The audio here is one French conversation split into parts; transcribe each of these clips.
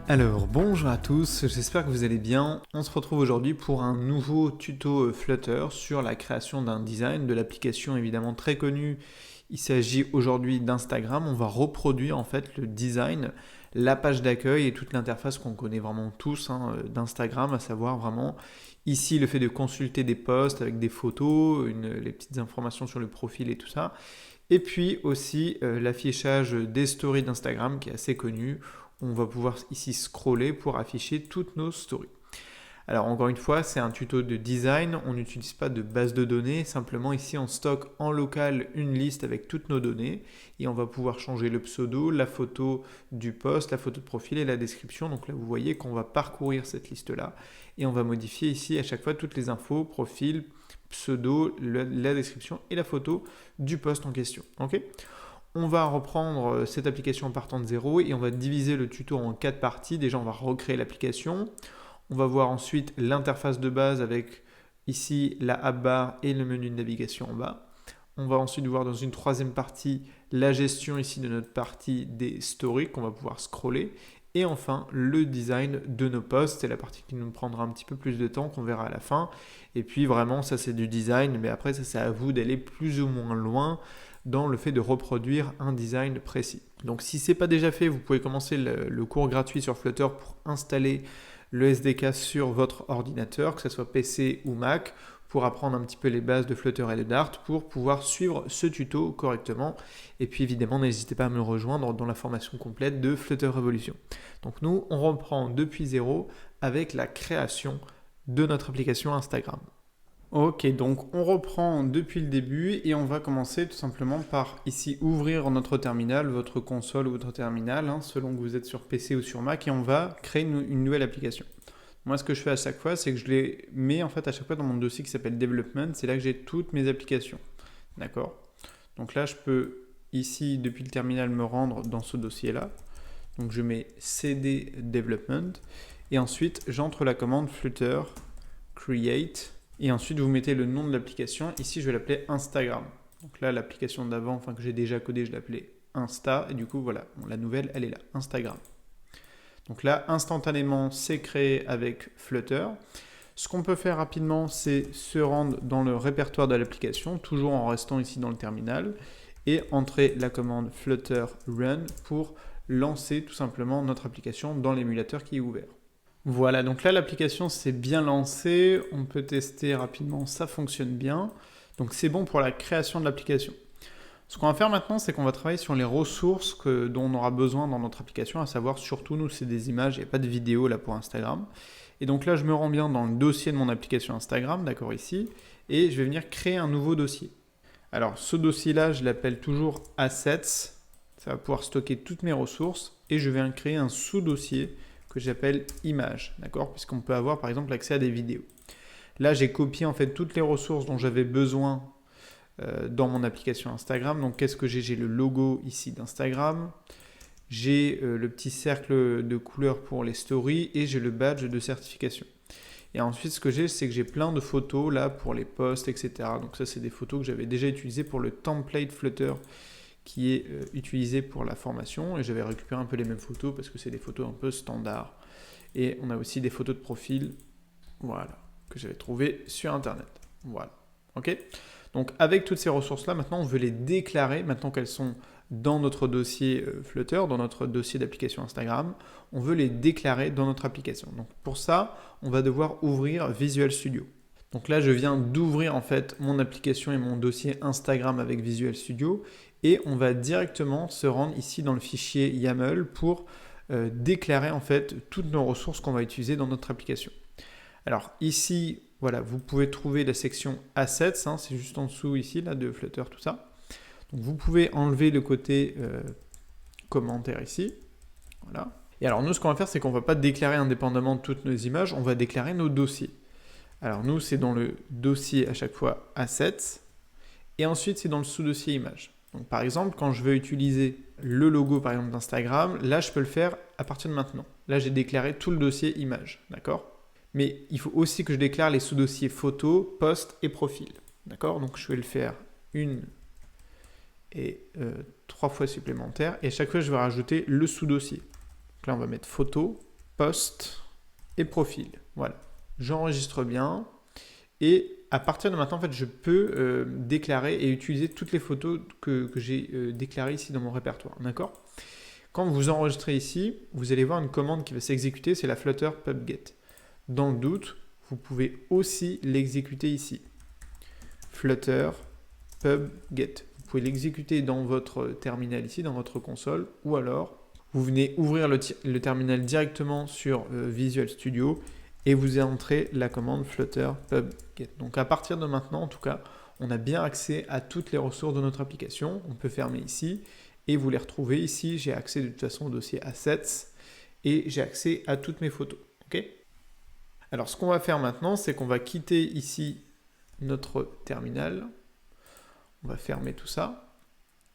Alors bonjour à tous, j'espère que vous allez bien. On se retrouve aujourd'hui pour un nouveau tuto Flutter sur la création d'un design de l'application évidemment très connue. Il s'agit aujourd'hui d'Instagram. On va reproduire en fait le design, la page d'accueil et toute l'interface qu'on connaît vraiment tous d'Instagram, à savoir vraiment ici le fait de consulter des posts avec des photos, les petites informations sur le profil et tout ça. Et puis aussi l'affichage des stories d'Instagram qui est assez connu. On va pouvoir ici scroller pour afficher toutes nos stories. Alors encore une fois, c'est un tuto de design, on n'utilise pas de base de données, simplement ici on stocke en local une liste avec toutes nos données et on va pouvoir changer le pseudo, la photo du post, la photo de profil et la description. Donc là vous voyez qu'on va parcourir cette liste-là et on va modifier ici à chaque fois toutes les infos, profil, pseudo, la description et la photo du post en question. Okay, on va reprendre cette application en partant de zéro et on va diviser le tuto en 4 parties. Déjà, on va recréer l'application. On va voir ensuite l'interface de base avec ici la app bar et le menu de navigation en bas. On va ensuite voir dans une troisième partie la gestion ici de notre partie des stories qu'on va pouvoir scroller. Et enfin, le design de nos posts, c'est la partie qui nous prendra un petit peu plus de temps, qu'on verra à la fin. Et puis vraiment, ça c'est du design, mais après ça c'est à vous d'aller plus ou moins loin dans le fait de reproduire un design précis. Donc si ce n'est pas déjà fait, vous pouvez commencer le cours gratuit sur Flutter pour installer le SDK sur votre ordinateur, que ce soit PC ou Mac, pour apprendre un petit peu les bases de Flutter et de Dart pour pouvoir suivre ce tuto correctement. Et puis évidemment, n'hésitez pas à me rejoindre dans la formation complète de Flutter Revolution. Donc nous, on reprend depuis zéro avec la création de notre application Instagram. Ok, donc on reprend depuis le début et on va commencer tout simplement par ici ouvrir notre terminal, votre console ou votre terminal, selon que vous êtes sur PC ou sur Mac, et on va créer une nouvelle application. Moi, ce que je fais à chaque fois, c'est que je les mets en fait à chaque fois dans mon dossier qui s'appelle Development. C'est là que j'ai toutes mes applications. D'accord? Donc là, je peux ici, depuis le terminal, me rendre dans ce dossier-là. Donc je mets cd development et ensuite j'entre la commande flutter create et ensuite vous mettez le nom de l'application. Ici, je vais l'appeler Instagram. Donc là, l'application d'avant, que j'ai déjà codée, je l'appelais Insta et du coup, voilà, la nouvelle, elle est là, Instagram. Donc là, instantanément, c'est créé avec Flutter. Ce qu'on peut faire rapidement, c'est se rendre dans le répertoire de l'application, toujours en restant ici dans le terminal, et entrer la commande flutter run pour lancer tout simplement notre application dans l'émulateur qui est ouvert. Voilà, donc là l'application s'est bien lancée, on peut tester rapidement, ça fonctionne bien. Donc c'est bon pour la création de l'application. Ce qu'on va faire maintenant, c'est qu'on va travailler sur les ressources dont on aura besoin dans notre application, à savoir surtout nous c'est des images, il n'y a pas de vidéo là pour Instagram. Et donc là je me rends bien dans le dossier de mon application Instagram, d'accord ici, et je vais venir créer un nouveau dossier. Alors ce dossier-là, je l'appelle toujours Assets, ça va pouvoir stocker toutes mes ressources, et je vais créer un sous-dossier que j'appelle Images, d'accord, puisqu'on peut avoir par exemple accès à des vidéos. Là j'ai copié en fait toutes les ressources dont j'avais besoin dans mon application Instagram. Donc qu'est-ce que j'ai? J'ai le logo ici d'Instagram, j'ai le petit cercle de couleur pour les stories et j'ai le badge de certification. Et ensuite ce que j'ai, c'est que j'ai plein de photos là pour les posts, etc. Donc ça c'est des photos que j'avais déjà utilisées pour le template Flutter qui est utilisé pour la formation, et j'avais récupéré un peu les mêmes photos parce que c'est des photos un peu standards. Et on a aussi des photos de profil, voilà, que j'avais trouvées sur internet. Voilà, ok. Donc avec toutes ces ressources-là, maintenant on veut les déclarer, maintenant qu'elles sont dans notre dossier Flutter, dans notre dossier d'application Instagram, on veut les déclarer dans notre application. Donc pour ça, on va devoir ouvrir Visual Studio. Donc là, je viens d'ouvrir en fait mon application et mon dossier Instagram avec Visual Studio, et on va directement se rendre ici dans le fichier YAML pour déclarer en fait toutes nos ressources qu'on va utiliser dans notre application. Alors ici, voilà, vous pouvez trouver la section Assets, c'est juste en dessous ici, là, de Flutter, tout ça. Donc vous pouvez enlever le côté commentaire ici, voilà. Et alors nous, ce qu'on va faire, c'est qu'on ne va pas déclarer indépendamment toutes nos images, on va déclarer nos dossiers. Alors nous, c'est dans le dossier à chaque fois Assets, et ensuite c'est dans le sous-dossier Images. Donc par exemple, quand je veux utiliser le logo par exemple d'Instagram, là je peux le faire à partir de maintenant. Là j'ai déclaré tout le dossier Images, d'accord? Mais il faut aussi que je déclare les sous-dossiers photos, posts et profil. D'accord? Donc je vais le faire une et 3 fois supplémentaire. Et à chaque fois, je vais rajouter le sous-dossier. Donc là, on va mettre photo. post et profil. Voilà, j'enregistre bien et à partir de maintenant, en fait, je peux déclarer et utiliser toutes les photos que j'ai déclarées ici dans mon répertoire, d'accord? Quand vous enregistrez ici, vous allez voir une commande qui va s'exécuter, c'est la Flutter pub-get. Dans le doute, vous pouvez aussi l'exécuter ici. Flutter pub-get. Vous pouvez l'exécuter dans votre terminal ici, dans votre console, ou alors vous venez ouvrir le terminal directement sur Visual Studio et vous entrez la commande Flutter pub-get. Donc à partir de maintenant, en tout cas, on a bien accès à toutes les ressources de notre application. On peut fermer ici et vous les retrouvez ici. J'ai accès de toute façon au dossier Assets et j'ai accès à toutes mes photos. Okay. Alors ce qu'on va faire maintenant, c'est qu'on va quitter ici notre terminal. On va fermer tout ça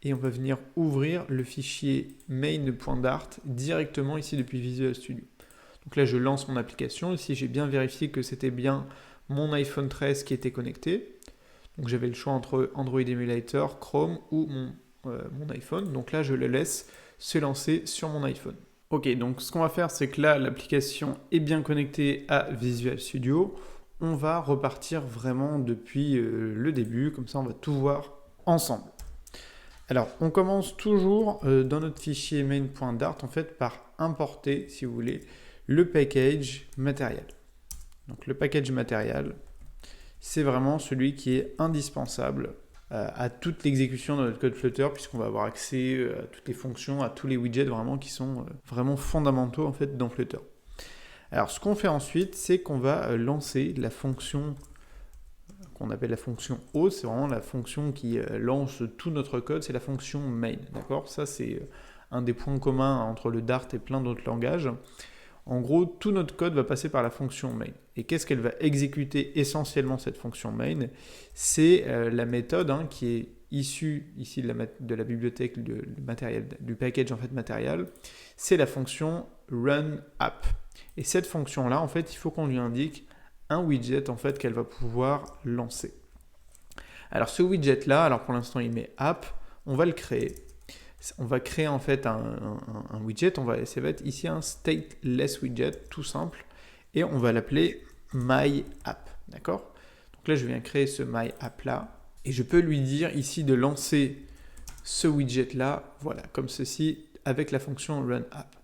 et on va venir ouvrir le fichier main.dart directement ici depuis Visual Studio. Donc là, je lance mon application. Ici, j'ai bien vérifié que c'était bien mon iPhone 13 qui était connecté. Donc j'avais le choix entre Android Emulator, Chrome ou mon iPhone. Donc là, je le laisse se lancer sur mon iPhone. Ok, donc ce qu'on va faire, c'est que là, l'application est bien connectée à Visual Studio. On va repartir vraiment depuis le début. Comme ça, on va tout voir ensemble. Alors, on commence toujours dans notre fichier main.dart en fait par importer, si vous voulez, le package matériel. Donc le package matériel, c'est vraiment celui qui est indispensable à toute l'exécution de notre code Flutter, puisqu'on va avoir accès à toutes les fonctions, à tous les widgets vraiment qui sont vraiment fondamentaux en fait dans Flutter. Alors ce qu'on fait ensuite, c'est qu'on va lancer la fonction qu'on appelle la fonction O, c'est vraiment la fonction qui lance tout notre code, c'est la fonction main, d'accord? Ça c'est un des points communs entre le Dart et plein d'autres langages. En gros, tout notre code va passer par la fonction main. Et qu'est-ce qu'elle va exécuter essentiellement cette fonction main? C'est la méthode qui est issue ici de la bibliothèque du package en fait matériel. C'est la fonction runApp. Et cette fonction-là, en fait, il faut qu'on lui indique un widget en fait qu'elle va pouvoir lancer. Alors ce widget-là, alors pour l'instant il met app, on va le créer. On va créer en fait un widget, ça va être ici un stateless widget tout simple et on va l'appeler myApp, d'accord? Donc là je viens créer ce myApp là et je peux lui dire ici de lancer ce widget là, voilà, comme ceci avec la fonction runApp.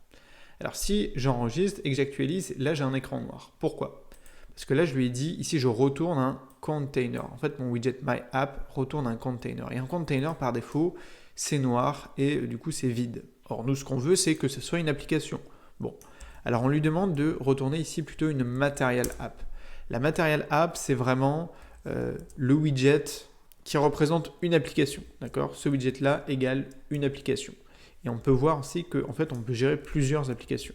Alors si j'enregistre et que j'actualise, là j'ai un écran noir. Pourquoi? Parce que là je lui ai dit, ici je retourne un container. En fait mon widget myApp retourne un container et un container par défaut c'est noir et du coup c'est vide. Or nous ce qu'on veut c'est que ce soit une application. Bon, alors on lui demande de retourner ici plutôt une material app. La material app c'est vraiment le widget qui représente une application, d'accord? Ce widget là égale une application. Et on peut voir aussi qu'en fait on peut gérer plusieurs applications.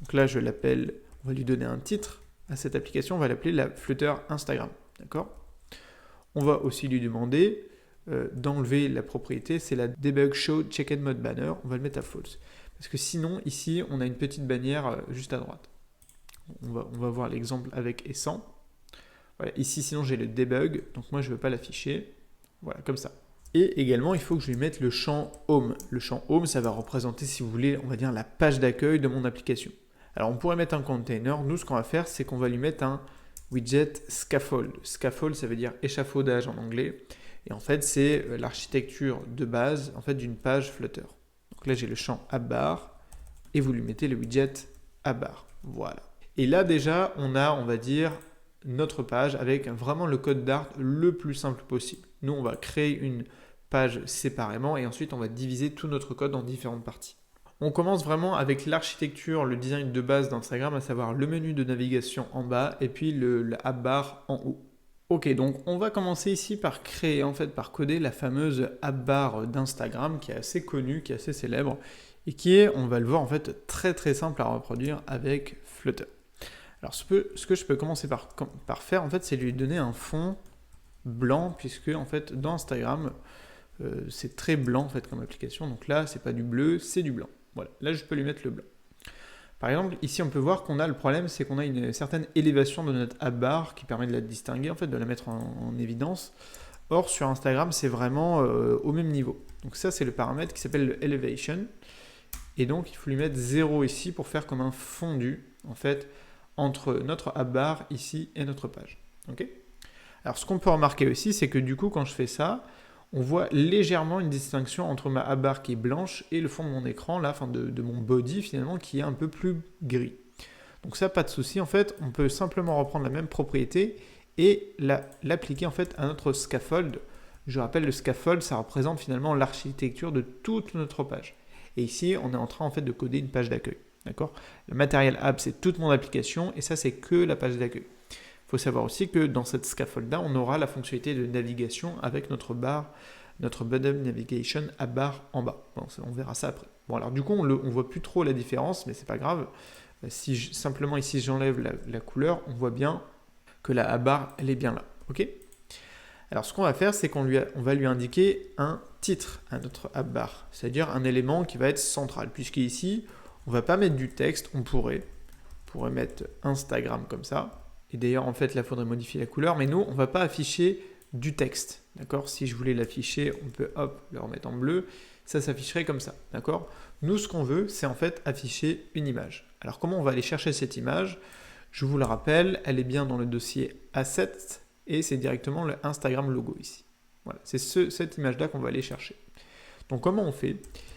Donc là je l'appelle, on va lui donner un titre à cette application, on va l'appeler la Flutter Instagram, d'accord? On va aussi lui demander d'enlever la propriété, c'est la debug show checked mode banner, on va le mettre à false. Parce que sinon, ici, on a une petite bannière juste à droite. On va voir l'exemple avec et sans. Voilà, ici, sinon, j'ai le debug, donc moi, je ne veux pas l'afficher. Voilà, comme ça. Et également, il faut que je lui mette le champ home. Le champ home, ça va représenter, si vous voulez, on va dire la page d'accueil de mon application. Alors, on pourrait mettre un container. Nous, ce qu'on va faire, c'est qu'on va lui mettre un widget scaffold. Scaffold, ça veut dire échafaudage en anglais. Et en fait, c'est l'architecture de base en fait, d'une page Flutter. Donc là, j'ai le champ appbar et vous lui mettez le widget appbar. Voilà. Et là, déjà, on va dire, notre page avec vraiment le code Dart le plus simple possible. Nous, on va créer une page séparément et ensuite, on va diviser tout notre code en différentes parties. On commence vraiment avec l'architecture, le design de base d'Instagram, à savoir le menu de navigation en bas et puis le appbar en haut. Ok, donc on va commencer ici par créer, en fait, par coder la fameuse appbar d'Instagram qui est assez connue, qui est assez célèbre et qui est, on va le voir, en fait, très très simple à reproduire avec Flutter. Alors ce que je peux commencer par faire, en fait, c'est lui donner un fond blanc puisque, en fait, dans Instagram, c'est très blanc, en fait, comme application. Donc là, c'est pas du bleu, c'est du blanc. Voilà, là, je peux lui mettre le blanc. Par exemple, ici, on peut voir qu'on a le problème, c'est qu'on a une certaine élévation de notre appbar qui permet de la distinguer, en fait, de la mettre en évidence. Or, sur Instagram, c'est vraiment au même niveau. Donc ça, c'est le paramètre qui s'appelle le elevation. Et donc, il faut lui mettre 0 ici pour faire comme un fondu. en fait, entre notre app bar ici et notre page. Ok. Alors, ce qu'on peut remarquer aussi, c'est que du coup, quand je fais ça, on voit légèrement une distinction entre ma app bar qui est blanche et le fond de mon écran, là, enfin de mon body finalement, qui est un peu plus gris. Donc ça, pas de souci. En fait, on peut simplement reprendre la même propriété et l'appliquer en fait à notre scaffold. Je rappelle, le scaffold, ça représente finalement l'architecture de toute notre page. Et ici, on est en train en fait de coder une page d'accueil. D'accord ? Le matériel app, c'est toute mon application et ça, c'est que la page d'accueil. Il faut savoir aussi que dans cette scaffold-là, on aura la fonctionnalité de navigation avec notre barre, notre bottom navigation app bar en bas. Bon, on verra ça après. Bon, alors du coup, on ne voit plus trop la différence, mais c'est pas grave. Simplement ici, j'enlève la couleur, on voit bien que la app bar, elle est bien là. Ok ? Alors, ce qu'on va faire, c'est qu'on va lui indiquer un titre à notre app bar, c'est-à-dire un élément qui va être central, puisqu'ici, on ne va pas mettre du texte, on pourrait mettre Instagram comme ça. Et d'ailleurs, en fait, là, il faudrait modifier la couleur, mais nous, on ne va pas afficher du texte. D'accord ? Si je voulais l'afficher, on peut, hop, le remettre en bleu. Ça s'afficherait comme ça. D'accord ? Nous, ce qu'on veut, c'est en fait afficher une image. Alors, comment on va aller chercher cette image ? Je vous le rappelle, elle est bien dans le dossier Assets et c'est directement le Instagram logo ici. Voilà, c'est cette image-là qu'on va aller chercher. Donc, comment on fait ?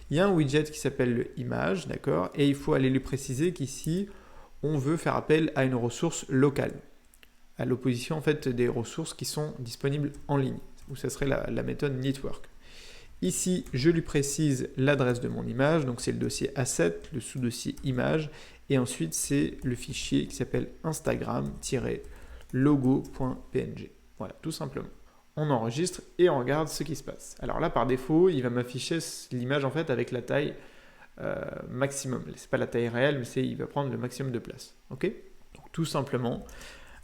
Il y a un widget qui s'appelle le image, d'accord ? Et il faut aller lui préciser qu'ici, on veut faire appel à une ressource locale, à l'opposition en fait des ressources qui sont disponibles en ligne, où ça serait la méthode network. Ici, je lui précise l'adresse de mon image, donc c'est le dossier asset, le sous-dossier image, et ensuite c'est le fichier qui s'appelle instagram-logo.png. Voilà, tout simplement. On enregistre et on regarde ce qui se passe. Alors là, par défaut, il va m'afficher l'image en fait avec la taille maximum. C'est pas la taille réelle, mais il va prendre le maximum de place. Ok ? Donc tout simplement,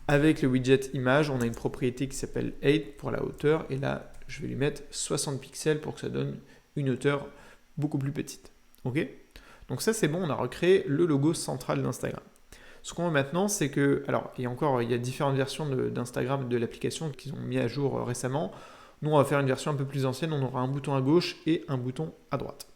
avec le widget image, on a une propriété qui s'appelle 8 pour la hauteur, et là, je vais lui mettre 60 pixels pour que ça donne une hauteur beaucoup plus petite. Ok ? Donc ça, c'est bon, on a recréé le logo central d'Instagram. Ce qu'on veut maintenant, c'est que, alors, il y a différentes versions d'Instagram de l'application qu'ils ont mis à jour récemment. Nous, on va faire une version un peu plus ancienne, on aura un bouton à gauche et un bouton à droite.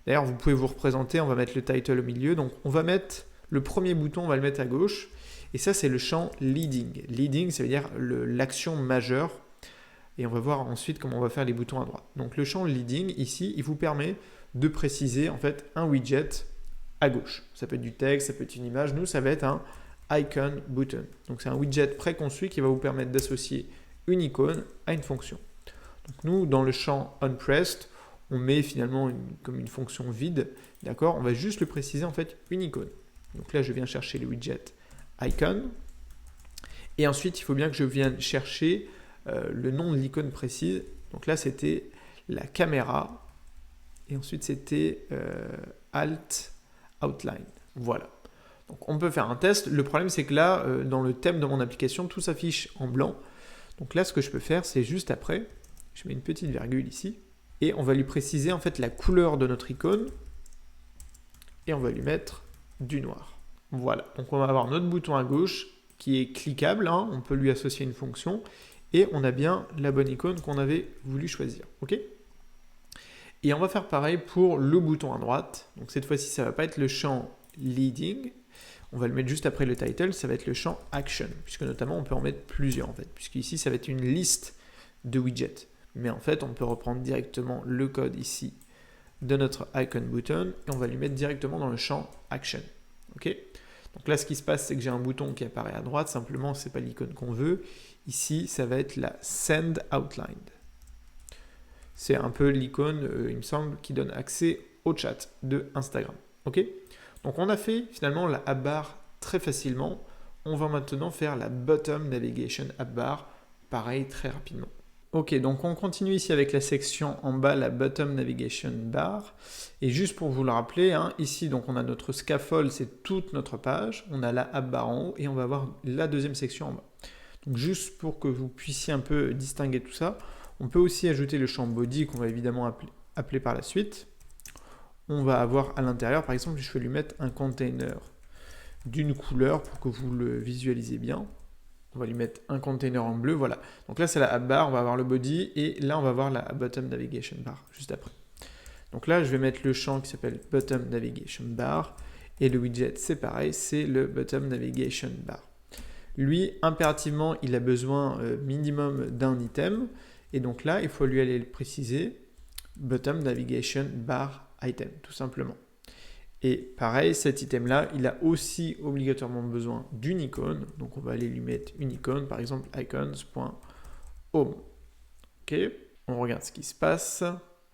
D'ailleurs, vous pouvez vous représenter, on va mettre le title au milieu. Donc, on va mettre le premier bouton, on va le mettre à gauche. Et ça, c'est le champ leading. Leading, ça veut dire l'action majeure. Et on va voir ensuite comment on va faire les boutons à droite. Donc, le champ leading, ici, il vous permet de préciser en fait un widget à gauche. Ça peut être du texte, ça peut être une image. Nous, ça va être un icon button. Donc, c'est un widget préconçu qui va vous permettre d'associer une icône à une fonction. Donc, nous, dans le champ onPressed, on met finalement comme une fonction vide, d'accord ? On va juste le préciser en fait une icône. Donc là, je viens chercher le widget icon. Et ensuite, il faut bien que je vienne chercher le nom de l'icône précise. Donc là, c'était la caméra. Et ensuite, c'était Alt Outline. Voilà. Donc on peut faire un test. Le problème, c'est que là, dans le thème de mon application, tout s'affiche en blanc. Donc là, ce que je peux faire, c'est juste après, je mets une petite virgule ici. Et on va lui préciser en fait la couleur de notre icône. Et on va lui mettre du noir. Voilà. Donc on va avoir notre bouton à gauche qui est cliquable. Hein. On peut lui associer une fonction. Et on a bien la bonne icône qu'on avait voulu choisir. OK ? Et on va faire pareil pour le bouton à droite. Donc cette fois-ci, ça ne va pas être le champ leading. On va le mettre juste après le title. Ça va être le champ action. Puisque notamment, on peut en mettre plusieurs en fait. Puisqu'ici, ça va être une liste de widgets. Mais en fait, on peut reprendre directement le code ici de notre icon button et on va lui mettre directement dans le champ action. Ok ? Donc là, ce qui se passe, c'est que j'ai un bouton qui apparaît à droite. Simplement, ce n'est pas l'icône qu'on veut. Ici, ça va être la send outline. C'est un peu l'icône, il me semble, qui donne accès au chat de Instagram. Ok ? Donc on a fait finalement la app bar très facilement. On va maintenant faire la bottom navigation app bar, pareil, très rapidement. Ok, donc on continue ici avec la section en bas, la bottom navigation bar. Et juste pour vous le rappeler, hein, ici donc on a notre scaffold, c'est toute notre page. On a la app bar en haut et on va avoir la deuxième section en bas. Donc juste pour que vous puissiez un peu distinguer tout ça, on peut aussi ajouter le champ body qu'on va évidemment appeler par la suite. On va avoir à l'intérieur, par exemple, je vais lui mettre un container d'une couleur pour que vous le visualisez bien. On va lui mettre un container en bleu, voilà. Donc là, c'est la app bar, on va avoir le body, et là, on va avoir la bottom navigation bar, juste après. Donc là, je vais mettre le champ qui s'appelle bottom navigation bar, Et le widget, c'est pareil, c'est le bottom navigation bar. Lui, impérativement, il a besoin minimum d'un item. Et donc là, il faut lui aller le préciser, bottom navigation bar item, tout simplement. Et pareil, cet item-là, il a aussi obligatoirement besoin d'une icône. Donc on va aller lui mettre une icône, par exemple icons.home. Ok, on regarde ce qui se passe.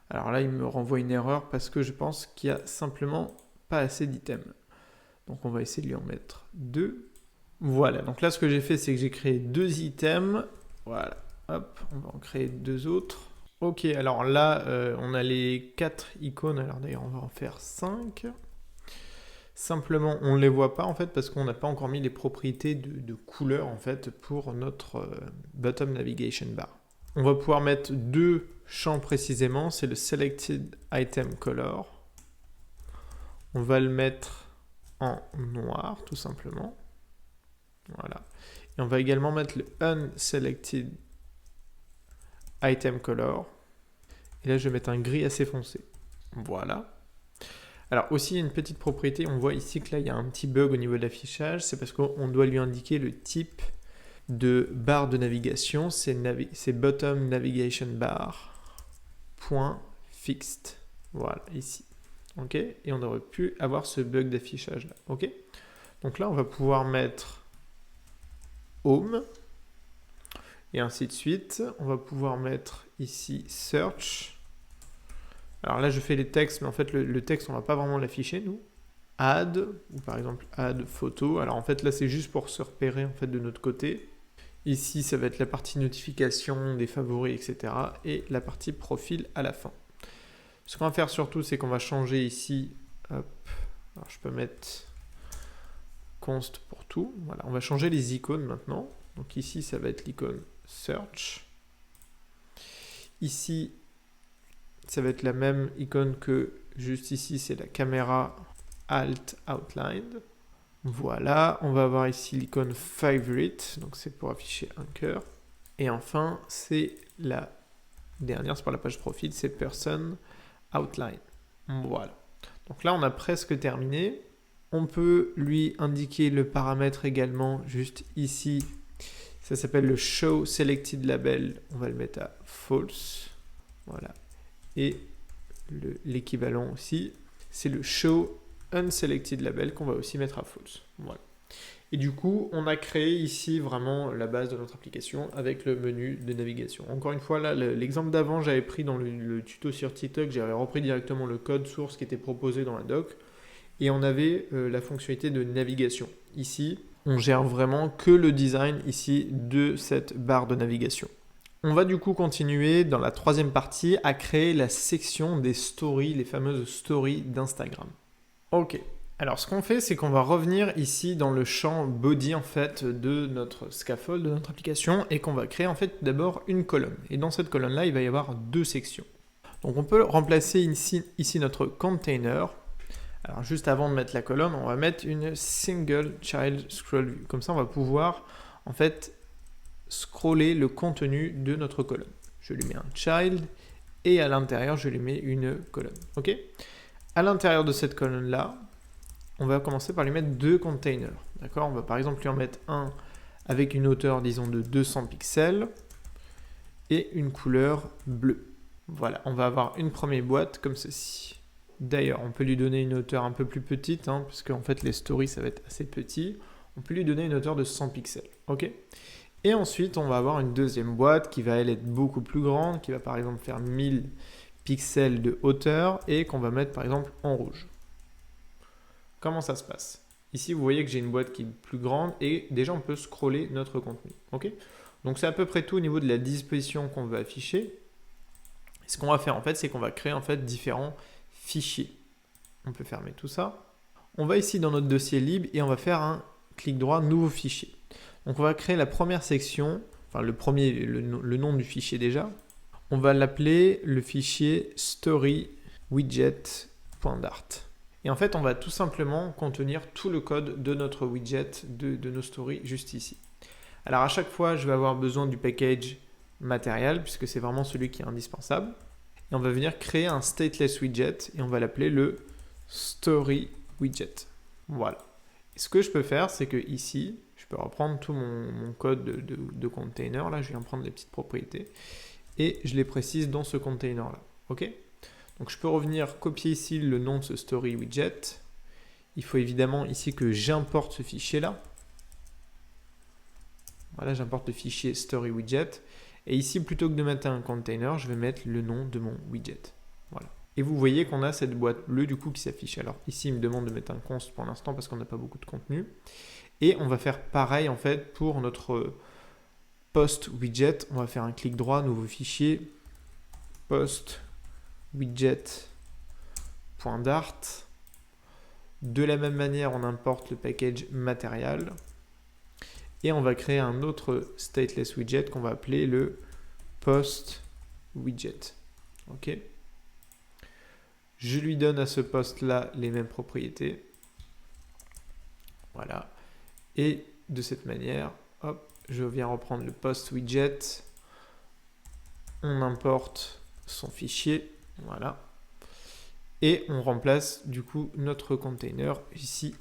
Alors là, il me renvoie une erreur parce que je pense qu'il n'y a simplement pas assez d'items. Donc on va essayer de lui en mettre 2. Voilà, donc là ce que j'ai fait, c'est que j'ai créé 2 items. Voilà, hop, on va en créer 2 autres. Ok, alors là, on a les 4 icônes. Alors d'ailleurs, on va en faire 5. Simplement, on ne les voit pas en fait parce qu'on n'a pas encore mis les propriétés de couleur en fait pour notre bottom navigation bar. On va pouvoir mettre 2 champs précisément, c'est le selected item color. On va le mettre en noir tout simplement. Voilà. Et on va également mettre le unselected item color. Et là, je vais mettre un gris assez foncé. Voilà. Alors aussi, il y a une petite propriété. On voit ici que là, il y a un petit bug au niveau de l'affichage. C'est parce qu'on doit lui indiquer le type de barre de navigation. C'est bottom navigation bar point fixed. Voilà, ici. Ok. Et on aurait pu avoir ce bug d'affichage là. Ok. Donc là, on va pouvoir mettre home. Et ainsi de suite. On va pouvoir mettre ici search. Alors là, je fais les textes, mais en fait, le texte, on ne va pas vraiment l'afficher, nous. Add, ou par exemple, add photo. Alors en fait, là, c'est juste pour se repérer en fait, de notre côté. Ici, ça va être la partie notification, des favoris, etc. Et la partie profil à la fin. Ce qu'on va faire surtout, c'est qu'on va changer ici. Hop. Alors je peux mettre const pour tout. Voilà, on va changer les icônes maintenant. Donc ici, ça va être l'icône search. Ici, ça va être la même icône que juste ici, c'est la caméra Alt Outline. Voilà, on va avoir ici l'icône Favorite, donc c'est pour afficher un cœur. Et enfin, c'est la dernière, c'est pour la page profil, c'est Person Outline. Voilà. Donc là, on a presque terminé. On peut lui indiquer le paramètre également, juste ici. Ça s'appelle le Show Selected Label. On va le mettre à False. Voilà. Et l'équivalent aussi, c'est le Show Unselected Label qu'on va aussi mettre à False. Voilà. Et du coup, on a créé ici vraiment la base de notre application avec le menu de navigation. Encore une fois, là, l'exemple d'avant, j'avais pris dans le tuto sur TikTok, j'avais repris directement le code source qui était proposé dans la doc. Et on avait la fonctionnalité de navigation. Ici, on gère vraiment que le design ici de cette barre de navigation. On va du coup continuer dans la troisième partie à créer la section des stories, les fameuses stories d'Instagram. Ok, alors ce qu'on fait, c'est qu'on va revenir ici dans le champ body en fait de notre scaffold, de notre application, et qu'on va créer en fait d'abord une colonne. Et dans cette colonne-là, il va y avoir 2 sections. Donc on peut remplacer ici notre container. Alors juste avant de mettre la colonne, on va mettre une single child scroll view. Comme ça, on va pouvoir en fait scroller le contenu de notre colonne. Je lui mets un child et à l'intérieur, je lui mets une colonne. Ok ? À l'intérieur de cette colonne-là, on va commencer par lui mettre 2 containers. D'accord ? On va par exemple lui en mettre un avec une hauteur, disons, de 200 pixels et une couleur bleue. Voilà, on va avoir une première boîte comme ceci. D'ailleurs, on peut lui donner une hauteur un peu plus petite, parce qu'en fait, les stories, ça va être assez petit. On peut lui donner une hauteur de 100 pixels. Ok ? Et ensuite, on va avoir une deuxième boîte qui va, elle, être beaucoup plus grande, qui va par exemple faire 1000 pixels de hauteur et qu'on va mettre par exemple en rouge. Comment ça se passe ? Ici, vous voyez que j'ai une boîte qui est plus grande et déjà, on peut scroller notre contenu. Ok ? Donc, c'est à peu près tout au niveau de la disposition qu'on veut afficher. Et ce qu'on va faire, en fait, c'est qu'on va créer en fait différents fichiers. On peut fermer tout ça. On va ici dans notre dossier libre et on va faire un clic droit, nouveau fichier. Donc on va créer la première section, enfin le nom du fichier déjà. On va l'appeler le fichier storywidget.dart. Et en fait, on va tout simplement contenir tout le code de notre widget, de nos stories juste ici. Alors à chaque fois, je vais avoir besoin du package matériel puisque c'est vraiment celui qui est indispensable. Et on va venir créer un stateless widget et on va l'appeler le story widget. Voilà. Et ce que je peux faire, c'est que ici, je peux reprendre tout mon code de container. Là, je viens prendre les petites propriétés et je les précise dans ce container là. OK? Donc je peux revenir copier ici le nom de ce story widget. Il faut évidemment ici que j'importe ce fichier là. Voilà, j'importe le fichier story widget. Et ici, plutôt que de mettre un container, je vais mettre le nom de mon widget. Voilà. Et vous voyez qu'on a cette boîte bleue du coup qui s'affiche. Alors ici, il me demande de mettre un const pour l'instant parce qu'on n'a pas beaucoup de contenu. Et on va faire pareil en fait pour notre post widget. On va faire un clic droit, nouveau fichier, post widget.dart. De la même manière, on importe le package material. Et on va créer un autre stateless widget qu'on va appeler le post widget. OK. Je lui donne à ce post-là les mêmes propriétés. Voilà. Et de cette manière, hop, je viens reprendre le post widget. On importe son fichier. Voilà. Et on remplace du coup notre container ici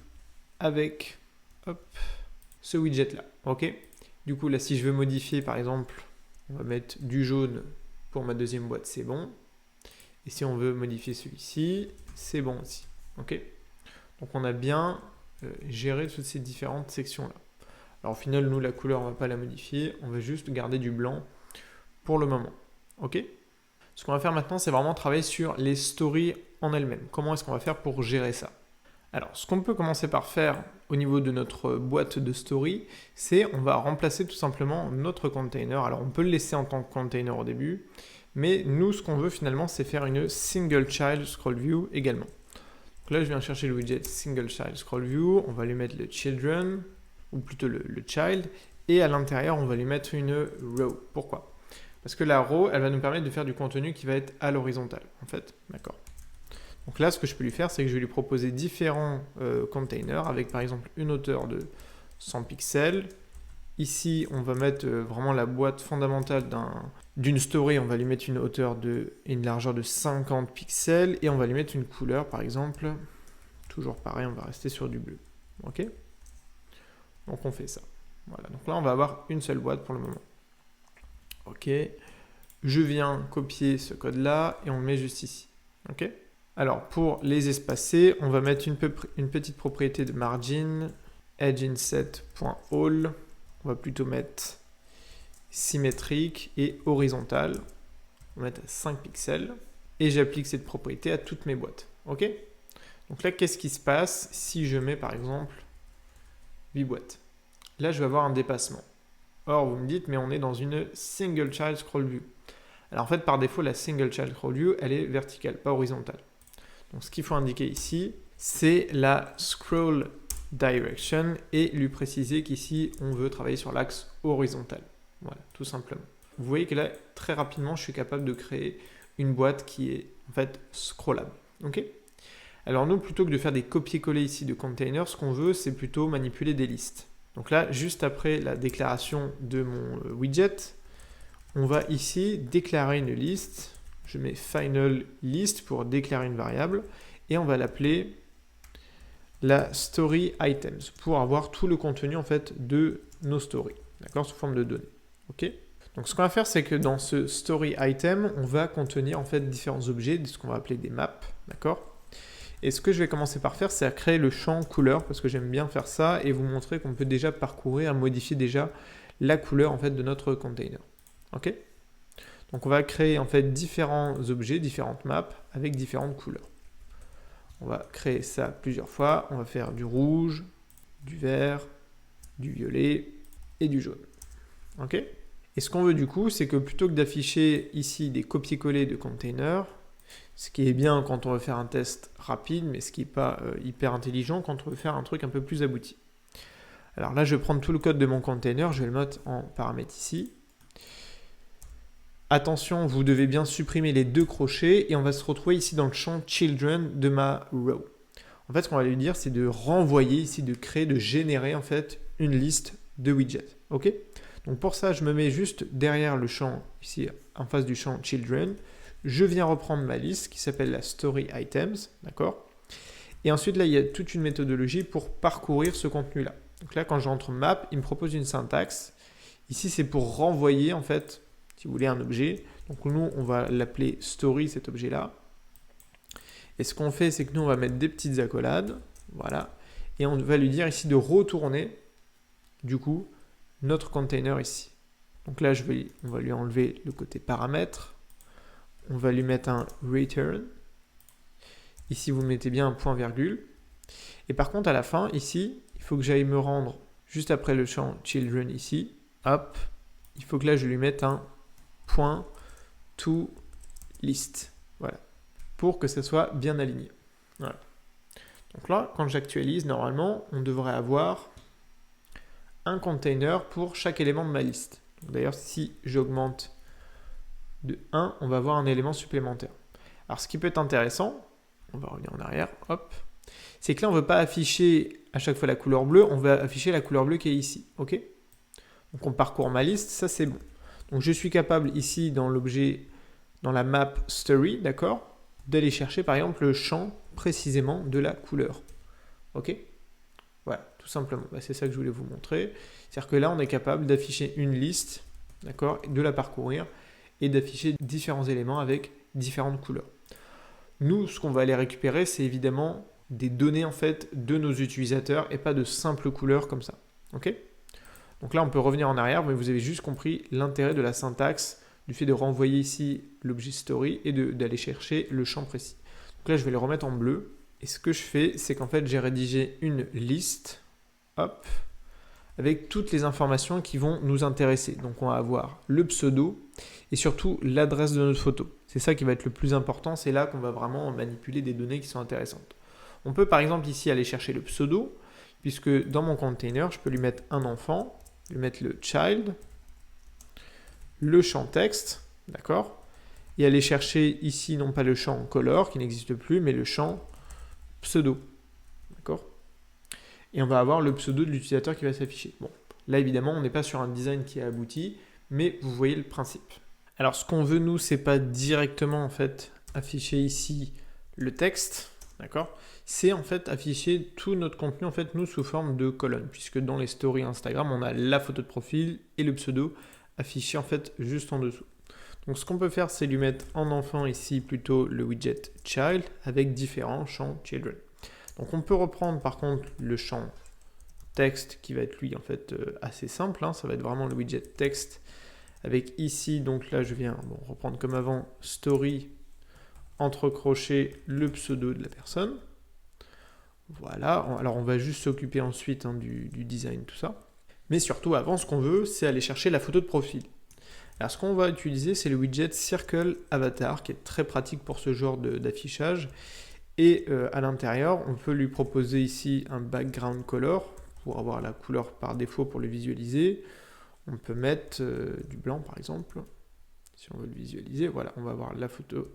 avec hop, ce widget là. OK. Du coup, là, si je veux modifier, par exemple, on va mettre du jaune pour ma deuxième boîte, c'est bon. Et si on veut modifier celui-ci, c'est bon aussi. OK. Donc, on a bien géré toutes ces différentes sections-là. Alors, au final, nous, la couleur, on ne va pas la modifier. On va juste garder du blanc pour le moment. OK. Ce qu'on va faire maintenant, c'est vraiment travailler sur les stories en elles-mêmes. Comment est-ce qu'on va faire pour gérer ça? Alors, ce qu'on peut commencer par faire au niveau de notre boîte de story, c'est on va remplacer tout simplement notre container. Alors, on peut le laisser en tant que container au début, mais nous, ce qu'on veut finalement, c'est faire une single child scroll view également. Donc là, je viens chercher le widget single child scroll view. On va lui mettre le children, ou plutôt le child, et à l'intérieur, on va lui mettre une row. Pourquoi? Parce que la row, elle va nous permettre de faire du contenu qui va être à l'horizontale, en fait. D'accord. Donc là, ce que je peux lui faire, c'est que je vais lui proposer différents containers avec par exemple une hauteur de 100 pixels. Ici, on va mettre vraiment la boîte fondamentale d'une story. On va lui mettre une hauteur et une largeur de 50 pixels et on va lui mettre une couleur, par exemple. Toujours pareil, on va rester sur du bleu. OK? Donc on fait ça. Voilà. Donc là, on va avoir une seule boîte pour le moment. OK. Je viens copier ce code-là et on le met juste ici. OK? Alors, pour les espacer, on va mettre une petite propriété de margin, edgeinset.all. On va plutôt mettre symétrique et horizontal. On va mettre 5 pixels. Et j'applique cette propriété à toutes mes boîtes. OK? Donc là, qu'est-ce qui se passe si je mets, par exemple, 8 boîtes? Là, je vais avoir un dépassement. Or, vous me dites, mais on est dans une single child scroll view. Alors, en fait, par défaut, la single child scroll view, elle est verticale, pas horizontale. Donc, ce qu'il faut indiquer ici, c'est la scroll direction et lui préciser qu'ici, on veut travailler sur l'axe horizontal. Voilà, tout simplement. Vous voyez que là, très rapidement, je suis capable de créer une boîte qui est en fait scrollable. OK? Alors, nous, plutôt que de faire des copier-coller ici de containers, ce qu'on veut, c'est plutôt manipuler des listes. Donc là, juste après la déclaration de mon widget, on va ici déclarer une liste. Je mets final list pour déclarer une variable et on va l'appeler la story items pour avoir tout le contenu en fait de nos stories, d'accord, sous forme de données. OK? Donc ce qu'on va faire, c'est que dans ce story item, on va contenir en fait différents objets, ce qu'on va appeler des maps, d'accord? Et ce que je vais commencer par faire, c'est à créer le champ couleur parce que j'aime bien faire ça et vous montrer qu'on peut déjà parcourir, modifier déjà la couleur en fait de notre container. OK? Donc on va créer en fait différents objets, différentes maps avec différentes couleurs. On va créer ça plusieurs fois. On va faire du rouge, du vert, du violet et du jaune. OK? Et ce qu'on veut du coup, c'est que plutôt que d'afficher ici des copier-coller de containers, ce qui est bien quand on veut faire un test rapide, mais ce qui n'est pas hyper intelligent quand on veut faire un truc un peu plus abouti. Alors là, je vais prendre tout le code de mon container, je vais le mettre en paramètre ici. Attention, vous devez bien supprimer les deux crochets et on va se retrouver ici dans le champ children de ma row. En fait, ce qu'on va lui dire, c'est de renvoyer ici, de créer, de générer en fait une liste de widgets. OK? Donc pour ça, je me mets juste derrière le champ, ici en face du champ children. Je viens reprendre ma liste qui s'appelle la story items, d'accord? Et ensuite, là, il y a toute une méthodologie pour parcourir ce contenu-là. Donc là, quand j'entre map, il me propose une syntaxe. Ici, c'est pour renvoyer, en fait, si vous voulez, un objet. Donc nous, on va l'appeler story, cet objet-là. Et ce qu'on fait, c'est que nous, on va mettre des petites accolades. Voilà. Et on va lui dire ici de retourner, du coup, notre container ici. Donc là, on va lui enlever le côté paramètres. On va lui mettre un return. Ici, vous mettez bien un point virgule. Et par contre, à la fin, ici, il faut que j'aille me rendre juste après le champ children ici. Hop. Il faut que là, je lui mette un point to list. Voilà. Pour que ça soit bien aligné. Voilà. Donc là, quand j'actualise, normalement, on devrait avoir un container pour chaque élément de ma liste. D'ailleurs, si j'augmente de 1, on va avoir un élément supplémentaire. Alors, ce qui peut être intéressant, on va revenir en arrière, hop, c'est que là, on ne veut pas afficher à chaque fois la couleur bleue, on va afficher la couleur bleue qui est ici, ok? Donc, on parcourt ma liste, ça c'est bon. Donc, je suis capable ici, dans l'objet, dans la map story, d'accord, d'aller chercher, par exemple, le champ précisément de la couleur, ok? Voilà, tout simplement. Bah, c'est ça que je voulais vous montrer. C'est-à-dire que là, on est capable d'afficher une liste, d'accord, de la parcourir et d'afficher différents éléments avec différentes couleurs. Nous, ce qu'on va aller récupérer, c'est évidemment des données en fait de nos utilisateurs et pas de simples couleurs comme ça. Ok? Donc là, on peut revenir en arrière, mais vous avez juste compris l'intérêt de la syntaxe, du fait de renvoyer ici l'objet story et d'aller chercher le champ précis. Donc là, je vais le remettre en bleu. Et ce que je fais, c'est qu'en fait, j'ai rédigé une liste, hop, avec toutes les informations qui vont nous intéresser. Donc on va avoir le pseudo et surtout l'adresse de notre photo. C'est ça qui va être le plus important, c'est là qu'on va vraiment manipuler des données qui sont intéressantes. On peut par exemple ici aller chercher le pseudo, puisque dans mon container, je peux lui mettre un enfant, lui mettre le child, le champ texte, d'accord, et aller chercher ici non pas le champ color qui n'existe plus, mais le champ pseudo, d'accord. Et on va avoir le pseudo de l'utilisateur qui va s'afficher. Bon, là évidemment, on n'est pas sur un design qui est abouti, mais vous voyez le principe. Alors ce qu'on veut nous, c'est pas directement en fait afficher ici le texte, d'accord? C'est en fait afficher tout notre contenu en fait nous sous forme de colonne, puisque dans les stories Instagram, on a la photo de profil et le pseudo affiché en fait juste en dessous. Donc ce qu'on peut faire, c'est lui mettre en enfant ici plutôt le widget child avec différents champs children. Donc on peut reprendre par contre le champ texte qui va être lui en fait assez simple, hein. Ça va être vraiment le widget texte avec ici, donc là je viens reprendre comme avant story entre crochets le pseudo de la personne. Voilà, alors on va juste s'occuper ensuite du design, tout ça. Mais surtout avant, ce qu'on veut, c'est aller chercher la photo de profil. Alors ce qu'on va utiliser, c'est le widget Circle Avatar qui est très pratique pour ce genre d'affichage. Et à l'intérieur, on peut lui proposer ici un background color pour avoir la couleur par défaut pour le visualiser. On peut mettre du blanc par exemple, si on veut le visualiser. Voilà, on va avoir la photo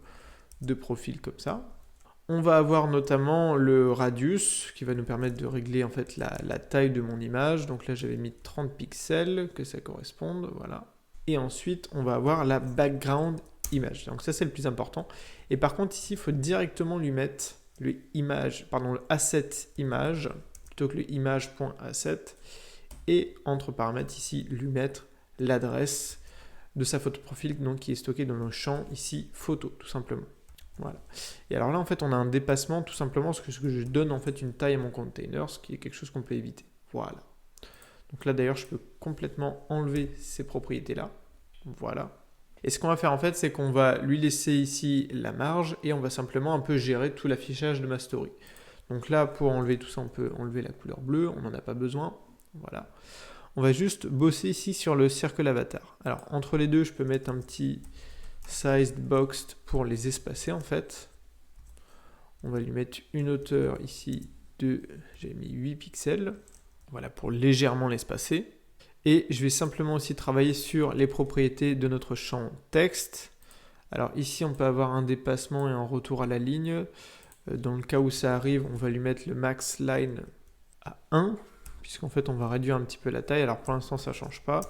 de profil comme ça. On va avoir notamment le radius qui va nous permettre de régler en fait la taille de mon image. Donc là, j'avais mis 30 pixels, que ça corresponde, voilà. Et ensuite, on va avoir la background image. Donc ça, c'est le plus important. Et par contre, ici, il faut directement lui mettre le asset image plutôt que le image.asset. Et entre paramètres, ici, lui mettre l'adresse de sa photo de profil donc, qui est stockée dans le champ ici photo, tout simplement. Voilà. Et alors là, en fait, on a un dépassement tout simplement parce que je donne en fait une taille à mon container, ce qui est quelque chose qu'on peut éviter. Voilà. Donc là, d'ailleurs, je peux complètement enlever ces propriétés-là. Voilà. Et ce qu'on va faire en fait, c'est qu'on va lui laisser ici la marge et on va simplement un peu gérer tout l'affichage de ma story. Donc là, pour enlever tout ça, on peut enlever la couleur bleue, on n'en a pas besoin. Voilà. On va juste bosser ici sur le Circle Avatar. Alors, entre les deux, je peux mettre un petit Sized Boxed pour les espacer en fait. On va lui mettre une hauteur ici de, j'ai mis 8 pixels. Voilà, pour légèrement l'espacer. Et je vais simplement aussi travailler sur les propriétés de notre champ texte. Alors ici, on peut avoir un dépassement et un retour à la ligne. Dans le cas où ça arrive, on va lui mettre le max line à 1, puisqu'en fait, on va réduire un petit peu la taille. Alors pour l'instant, ça ne change pas,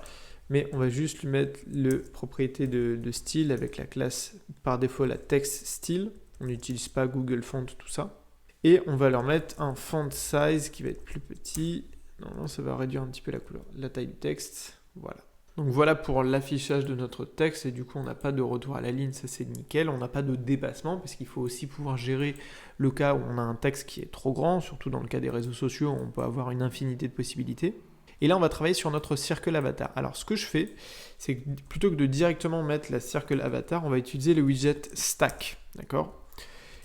mais on va juste lui mettre le propriété de style avec la classe par défaut, la text style. On n'utilise pas Google Font, tout ça. Et on va leur mettre un font size qui va être plus petit. Non, ça va réduire un petit peu la couleur, la taille du texte. Voilà. Donc voilà pour l'affichage de notre texte, et du coup on n'a pas de retour à la ligne, ça c'est nickel. On n'a pas de dépassement, parce qu'il faut aussi pouvoir gérer le cas où on a un texte qui est trop grand, surtout dans le cas des réseaux sociaux, on peut avoir une infinité de possibilités. Et là on va travailler sur notre circle avatar. Alors ce que je fais, c'est que plutôt que de directement mettre la circle avatar, on va utiliser le widget stack, d'accord,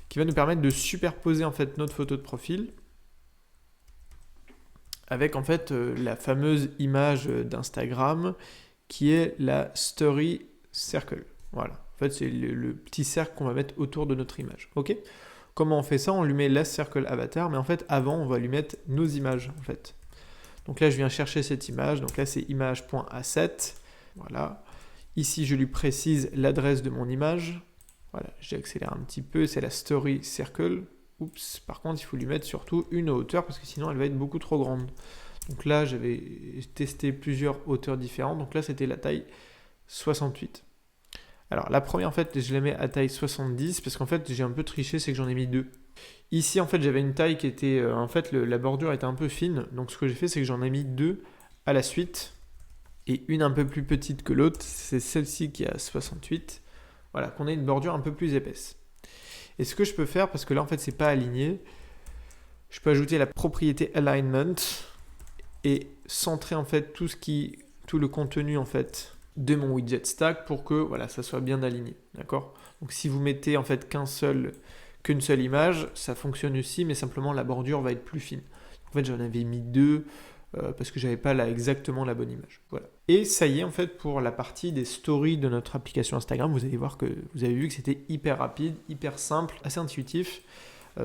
qui va nous permettre de superposer en fait notre photo de profil avec en fait la fameuse image d'Instagram qui est la story circle. Voilà. En fait, c'est le petit cercle qu'on va mettre autour de notre image. Ok ? Comment on fait ça ? On lui met la circle avatar, mais en fait, avant, on va lui mettre nos images, en fait. Donc là, je viens chercher cette image. Donc là, c'est image.asset. Voilà. Ici, je lui précise l'adresse de mon image. Voilà, j'accélère un petit peu. C'est la story circle. Oups, par contre, il faut lui mettre surtout une hauteur parce que sinon, elle va être beaucoup trop grande. Donc là, j'avais testé plusieurs hauteurs différentes. Donc là, c'était la taille 68. Alors, la première, en fait, je la mets à taille 70 parce qu'en fait, j'ai un peu triché, c'est que j'en ai mis deux. Ici, en fait, j'avais une taille qui était... en fait, la bordure était un peu fine. Donc, ce que j'ai fait, c'est que j'en ai mis deux à la suite. Et une un peu plus petite que l'autre. C'est celle-ci qui est à 68. Voilà, qu'on ait une bordure un peu plus épaisse. Et ce que je peux faire, parce que là, en fait, c'est pas aligné, je peux ajouter la propriété alignment et centrer, en fait, tout le contenu, en fait, de mon widget stack pour que, voilà, ça soit bien aligné, d'accord ? Donc, si vous mettez, en fait, qu'une seule image, ça fonctionne aussi, mais simplement, la bordure va être plus fine. En fait, j'en avais mis deux parce que j'avais pas exactement la bonne image. Voilà. Et ça y est, en fait, pour la partie des stories de notre application Instagram, vous allez voir que vous avez vu que c'était hyper rapide, hyper simple, assez intuitif.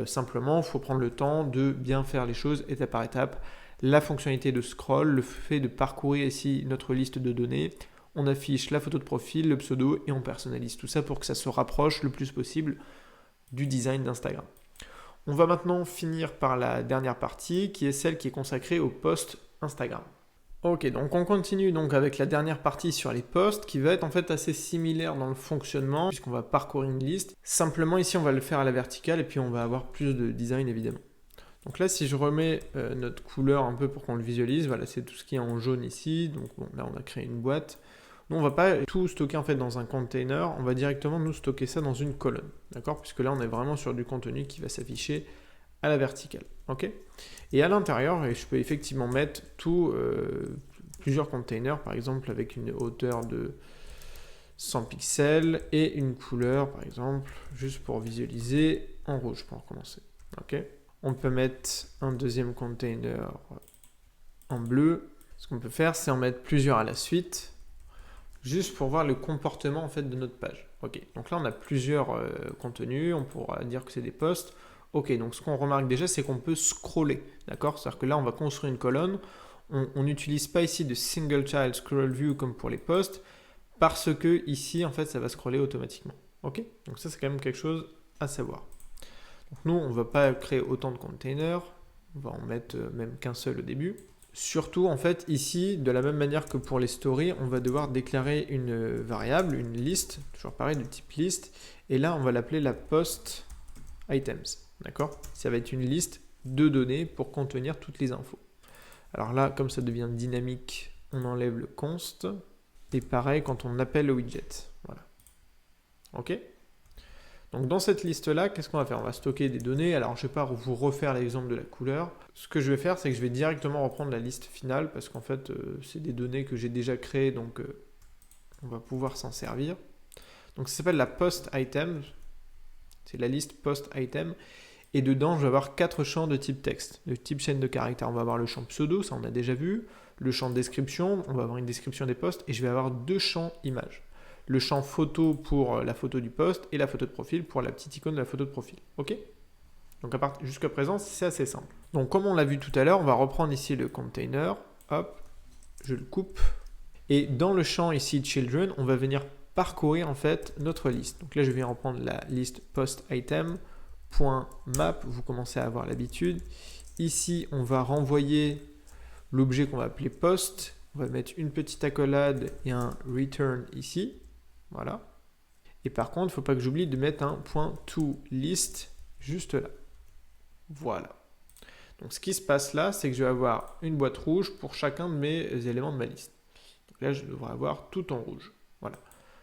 Simplement, il faut prendre le temps de bien faire les choses étape par étape. La fonctionnalité de scroll, le fait de parcourir ici notre liste de données, on affiche la photo de profil, le pseudo et on personnalise tout ça pour que ça se rapproche le plus possible du design d'Instagram. On va maintenant finir par la dernière partie qui est celle qui est consacrée aux posts Instagram. Ok, donc on continue donc avec la dernière partie sur les posts qui va être en fait assez similaire dans le fonctionnement puisqu'on va parcourir une liste. Simplement ici on va le faire à la verticale et puis on va avoir plus de design évidemment. Donc là si je remets notre couleur un peu pour qu'on le visualise, voilà c'est tout ce qui est en jaune ici. Donc bon là on a créé une boîte. Nous, on va pas tout stocker en fait dans un container, on va directement nous stocker ça dans une colonne, d'accord ? Puisque là, on est vraiment sur du contenu qui va s'afficher à la verticale, ok ? Et à l'intérieur, je peux effectivement mettre plusieurs containers, par exemple avec une hauteur de 100 pixels et une couleur, par exemple, juste pour visualiser, en rouge pour commencer, ok ? On peut mettre un deuxième container en bleu. Ce qu'on peut faire, c'est en mettre plusieurs à la suite, juste pour voir le comportement en fait de notre page. Ok, donc là on a plusieurs contenus, on pourra dire que c'est des posts. Ok, donc ce qu'on remarque déjà, c'est qu'on peut scroller, d'accord ? C'est-à-dire que là on va construire une colonne, on n'utilise pas ici de single child scroll view comme pour les posts, parce que ici en fait ça va scroller automatiquement. Ok, donc ça c'est quand même quelque chose à savoir. Donc nous on ne va pas créer autant de containers, on va en mettre même qu'un seul au début. Surtout, en fait, ici, de la même manière que pour les stories, on va devoir déclarer une variable, une liste, toujours pareil, du type liste. Et là, on va l'appeler la post items, d'accord ? Ça va être une liste de données pour contenir toutes les infos. Alors là, comme ça devient dynamique, on enlève le const. Et pareil, quand on appelle le widget. Voilà. Ok ? Donc dans cette liste-là, qu'est-ce qu'on va faire ? On va stocker des données. Alors je ne vais pas vous refaire l'exemple de la couleur. Ce que je vais faire, c'est que je vais directement reprendre la liste finale parce qu'en fait, c'est des données que j'ai déjà créées, donc on va pouvoir s'en servir. Donc ça s'appelle la post item. C'est la liste post item. Et dedans, je vais avoir 4 champs de type texte, de type chaîne de caractères. On va avoir le champ pseudo, ça on a déjà vu. Le champ description, on va avoir une description des posts. Et je vais avoir 2 champs images. Le champ photo pour la photo du post et la photo de profil pour la petite icône de la photo de profil. Ok ? Donc jusqu'à présent, c'est assez simple. Donc comme on l'a vu tout à l'heure, on va reprendre ici le container. Hop, je le coupe. Et dans le champ ici children, on va venir parcourir en fait notre liste. Donc là, je viens reprendre la liste post item .map. Vous commencez à avoir l'habitude. Ici, on va renvoyer l'objet qu'on va appeler post. On va mettre une petite accolade et un return ici. Voilà. Et par contre, il ne faut pas que j'oublie de mettre un .toList juste là. Voilà. Donc ce qui se passe là, c'est que je vais avoir une boîte rouge pour chacun de mes éléments de ma liste. Donc là, je devrais avoir tout en rouge. Voilà.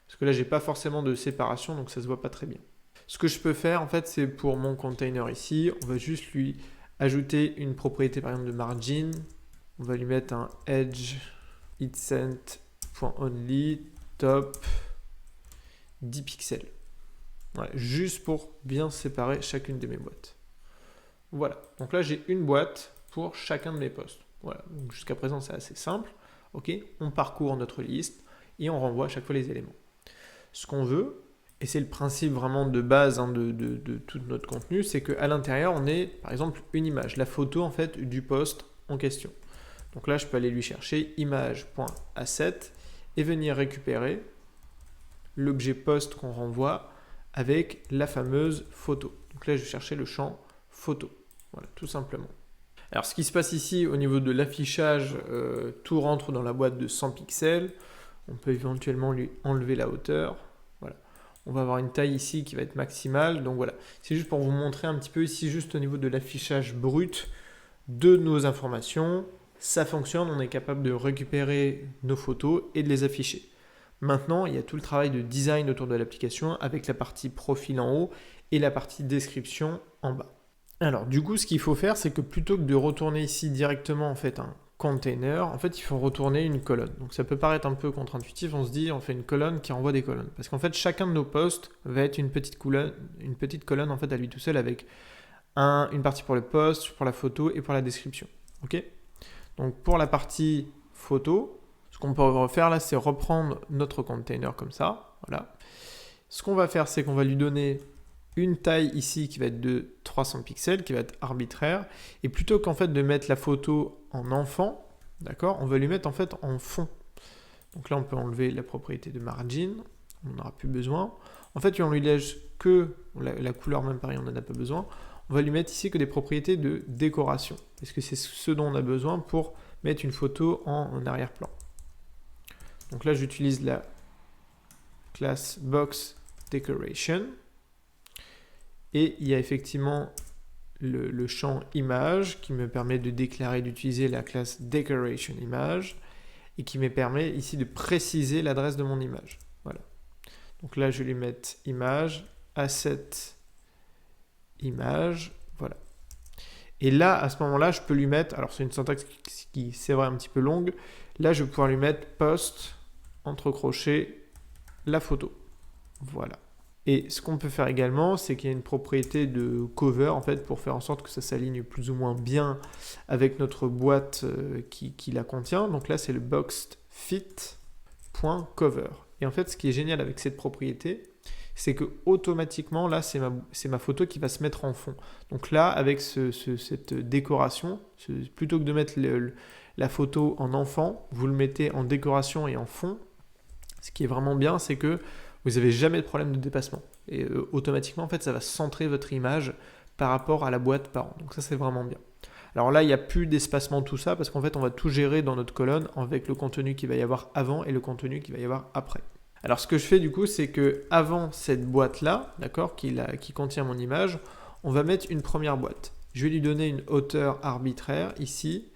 Parce que là, j'ai pas forcément de séparation, donc ça se voit pas très bien. Ce que je peux faire, en fait, c'est pour mon container ici, on va juste lui ajouter une propriété, par exemple, de margin. On va lui mettre un edge itsent.only top 10 pixels. Voilà, juste pour bien séparer chacune de mes boîtes. Voilà, donc là j'ai une boîte pour chacun de mes postes. Voilà, donc jusqu'à présent c'est assez simple. Ok, on parcourt notre liste et on renvoie à chaque fois les éléments. Ce qu'on veut, et c'est le principe vraiment de base de tout notre contenu, c'est qu'à l'intérieur on ait par exemple une image, la photo en fait du poste en question. Donc là je peux aller lui chercher image.asset et venir récupérer l'objet post qu'on renvoie avec la fameuse photo. Donc là je vais chercher le champ photo. Voilà, tout simplement. Alors ce qui se passe ici au niveau de l'affichage, tout rentre dans la boîte de 100 pixels. On peut éventuellement lui enlever la hauteur. Voilà. On va avoir une taille ici qui va être maximale. Donc voilà, c'est juste pour vous montrer un petit peu ici, juste au niveau de l'affichage brut de nos informations. Ça fonctionne, on est capable de récupérer nos photos et de les afficher. Maintenant, il y a tout le travail de design autour de l'application avec la partie profil en haut et la partie description en bas. Alors du coup, ce qu'il faut faire, c'est que plutôt que de retourner ici directement en fait un container, en fait il faut retourner une colonne. Donc ça peut paraître un peu contre-intuitif, on se dit on fait une colonne qui renvoie des colonnes. Parce qu'en fait chacun de nos posts va être une petite colonne en fait à lui tout seul avec une partie pour le post, pour la photo et pour la description. Ok ? Donc pour la partie photo, ce qu'on peut refaire là, c'est reprendre notre container comme ça. Voilà. Ce qu'on va faire, c'est qu'on va lui donner une taille ici qui va être de 300 pixels, qui va être arbitraire, et plutôt qu'en fait de mettre la photo en enfant, d'accord, on va lui mettre en fait en fond. Donc là, on peut enlever la propriété de margin, on n'en aura plus besoin. En fait, on lui laisse que la couleur, même pareil, on n'en a pas besoin. On va lui mettre ici que des propriétés de décoration, parce que c'est ce dont on a besoin pour mettre une photo en arrière-plan. Donc là, j'utilise la classe box decoration. Et il y a effectivement le champ image qui me permet de déclarer d'utiliser la classe decoration image et qui me permet ici de préciser l'adresse de mon image. Voilà. Donc là, je vais lui mettre image, asset, image, voilà. Et là, à ce moment-là, je peux lui mettre, alors c'est une syntaxe qui c'est vrai un petit peu longue, là, je vais pouvoir lui mettre post, entre crochets, la photo. Voilà. Et ce qu'on peut faire également, c'est qu'il y a une propriété de cover, en fait, pour faire en sorte que ça s'aligne plus ou moins bien avec notre boîte qui la contient. Donc là, c'est le boxedfit.cover. Et en fait, ce qui est génial avec cette propriété, c'est que automatiquement, là, c'est ma photo qui va se mettre en fond. Donc là, avec cette décoration, plutôt que de mettre la photo en enfant, vous le mettez en décoration et en fond. Ce qui est vraiment bien, c'est que vous n'avez jamais de problème de dépassement. Et automatiquement, en fait, ça va centrer votre image par rapport à la boîte parent. Donc ça, c'est vraiment bien. Alors là, il n'y a plus d'espacement tout ça, parce qu'en fait, on va tout gérer dans notre colonne avec le contenu qu'il va y avoir avant et le contenu qu'il va y avoir après. Alors ce que je fais du coup, c'est que avant cette boîte-là, d'accord, qui contient mon image, on va mettre une première boîte. Je vais lui donner une hauteur arbitraire ici.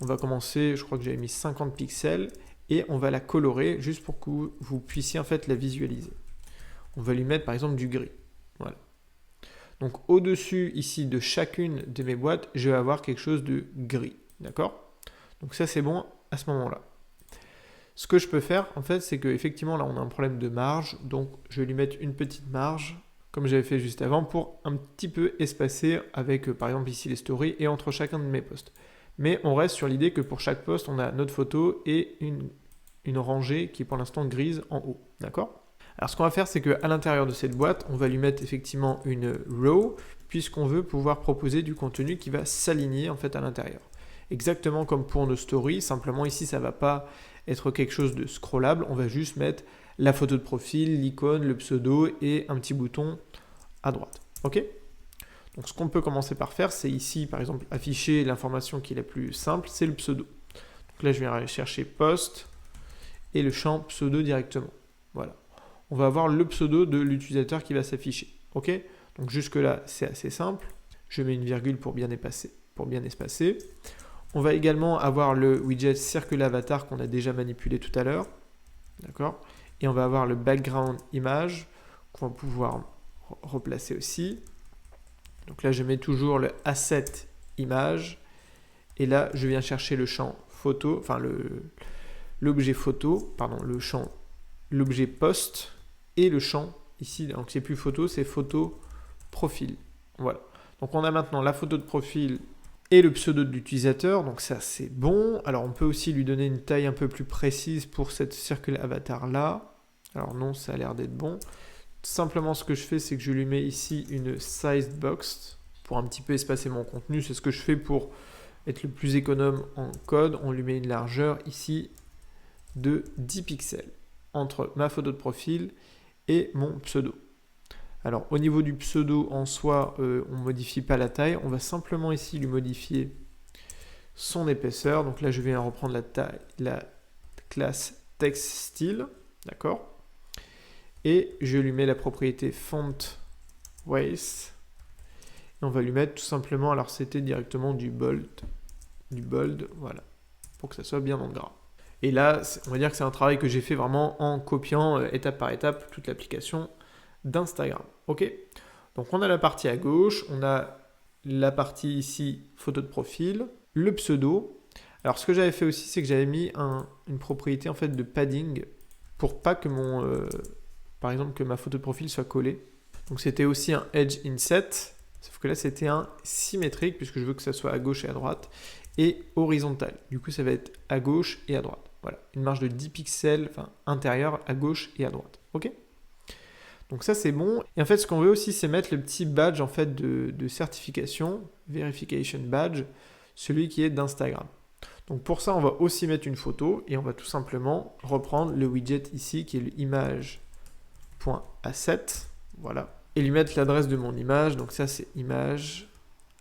On va commencer, je crois que j'avais mis 50 pixels. Et on va la colorer juste pour que vous puissiez en fait la visualiser. On va lui mettre par exemple du gris. Voilà. Donc au-dessus ici de chacune de mes boîtes, je vais avoir quelque chose de gris. D'accord ? Donc ça c'est bon à ce moment-là. Ce que je peux faire en fait, c'est qu'effectivement là on a un problème de marge. Donc je vais lui mettre une petite marge, comme j'avais fait juste avant, pour un petit peu espacer avec par exemple ici les stories et entre chacun de mes posts. Mais on reste sur l'idée que pour chaque poste, on a notre photo et une rangée qui est pour l'instant grise en haut. D'accord ? Alors ce qu'on va faire, c'est qu'à l'intérieur de cette boîte, on va lui mettre effectivement une row, puisqu'on veut pouvoir proposer du contenu qui va s'aligner en fait à l'intérieur. Exactement comme pour nos stories, simplement ici, ça ne va pas être quelque chose de scrollable, on va juste mettre la photo de profil, l'icône, le pseudo et un petit bouton à droite. Ok ? Donc ce qu'on peut commencer par faire, c'est ici, par exemple, afficher l'information qui est la plus simple, c'est le pseudo. Donc là, je vais aller chercher post et le champ pseudo directement. Voilà. On va avoir le pseudo de l'utilisateur qui va s'afficher. Ok ? Donc jusque-là, c'est assez simple. Je mets une virgule pour bien espacer. On va également avoir le widget Circle Avatar qu'on a déjà manipulé tout à l'heure. D'accord? Et on va avoir le background image qu'on va pouvoir replacer aussi. Donc là, je mets toujours le asset image. Et là, je viens chercher le champ photo, enfin l'objet photo, pardon, l'objet post et le champ ici. Donc c'est plus photo, c'est photo profil. Voilà. Donc on a maintenant la photo de profil et le pseudo de l'utilisateur. Donc ça, c'est bon. Alors on peut aussi lui donner une taille un peu plus précise pour cette circle avatar là. Alors non, ça a l'air d'être bon. Simplement, ce que je fais, c'est que je lui mets ici une sized box pour un petit peu espacer mon contenu. C'est ce que je fais pour être le plus économe en code. On lui met une largeur ici de 10 pixels entre ma photo de profil et mon pseudo. Alors, au niveau du pseudo en soi, on ne modifie pas la taille. On va simplement ici lui modifier son épaisseur. Donc là, je viens reprendre la classe textStyle. D'accord ? Et je lui mets la propriété font weight. Et on va lui mettre tout simplement, alors c'était directement du bold, voilà, pour que ça soit bien en gras. Et là, on va dire que c'est un travail que j'ai fait vraiment en copiant étape par étape toute l'application d'Instagram. Ok ? Donc on a la partie à gauche, on a la partie ici photo de profil, le pseudo. Alors ce que j'avais fait aussi, c'est que j'avais mis une propriété en fait de padding pour pas que par exemple que ma photo de profil soit collée. Donc c'était aussi un edge inset, sauf que là c'était un symétrique puisque je veux que ça soit à gauche et à droite, et horizontal. Du coup ça va être à gauche et à droite. Voilà, une marge de 10 pixels, enfin intérieure à gauche et à droite. Ok ? Donc ça c'est bon. Et en fait ce qu'on veut aussi c'est mettre le petit badge en fait de certification, verification badge, celui qui est d'Instagram. Donc pour ça on va aussi mettre une photo et on va tout simplement reprendre le widget ici qui est le image.asset, voilà, et lui mettre l'adresse de mon image. Donc ça c'est image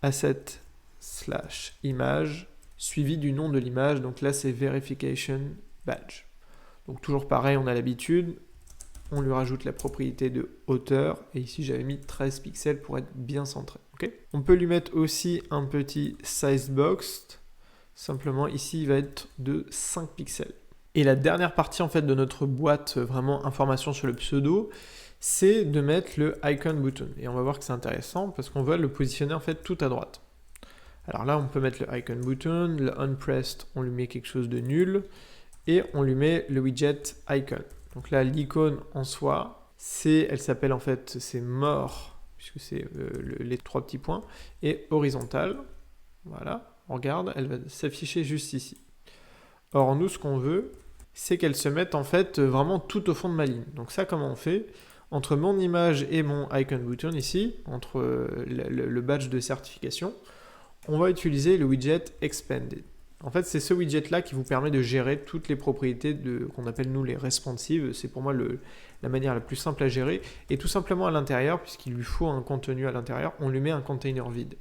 asset/image suivi du nom de l'image. Donc là c'est verification badge. Donc toujours pareil, on a l'habitude. On lui rajoute la propriété de hauteur. Et ici, j'avais mis 13 pixels pour être bien centré. Okay, on peut lui mettre aussi un petit size box. Simplement, ici, il va être de 5 pixels. Et la dernière partie, en fait, de notre boîte, vraiment information sur le pseudo, c'est de mettre le icon button. Et on va voir que c'est intéressant parce qu'on va le positionner, en fait, tout à droite. Alors là, on peut mettre le icon button. Le unpressed, on lui met quelque chose de nul. Et on lui met le widget icon. Donc là, l'icône en soi, elle s'appelle en fait, c'est more, puisque c'est les 3 petits points, et horizontale. Voilà, on regarde, elle va s'afficher juste ici. Or, nous, ce qu'on veut, c'est qu'elle se mette en fait vraiment tout au fond de ma ligne. Donc ça, comment on fait ? Entre mon image et mon icon button ici, entre le badge de certification, on va utiliser le widget expanded. En fait, c'est ce widget-là qui vous permet de gérer toutes les propriétés qu'on appelle nous les responsives. C'est pour moi la manière la plus simple à gérer. Et tout simplement à l'intérieur, puisqu'il lui faut un contenu à l'intérieur, on lui met un container vide.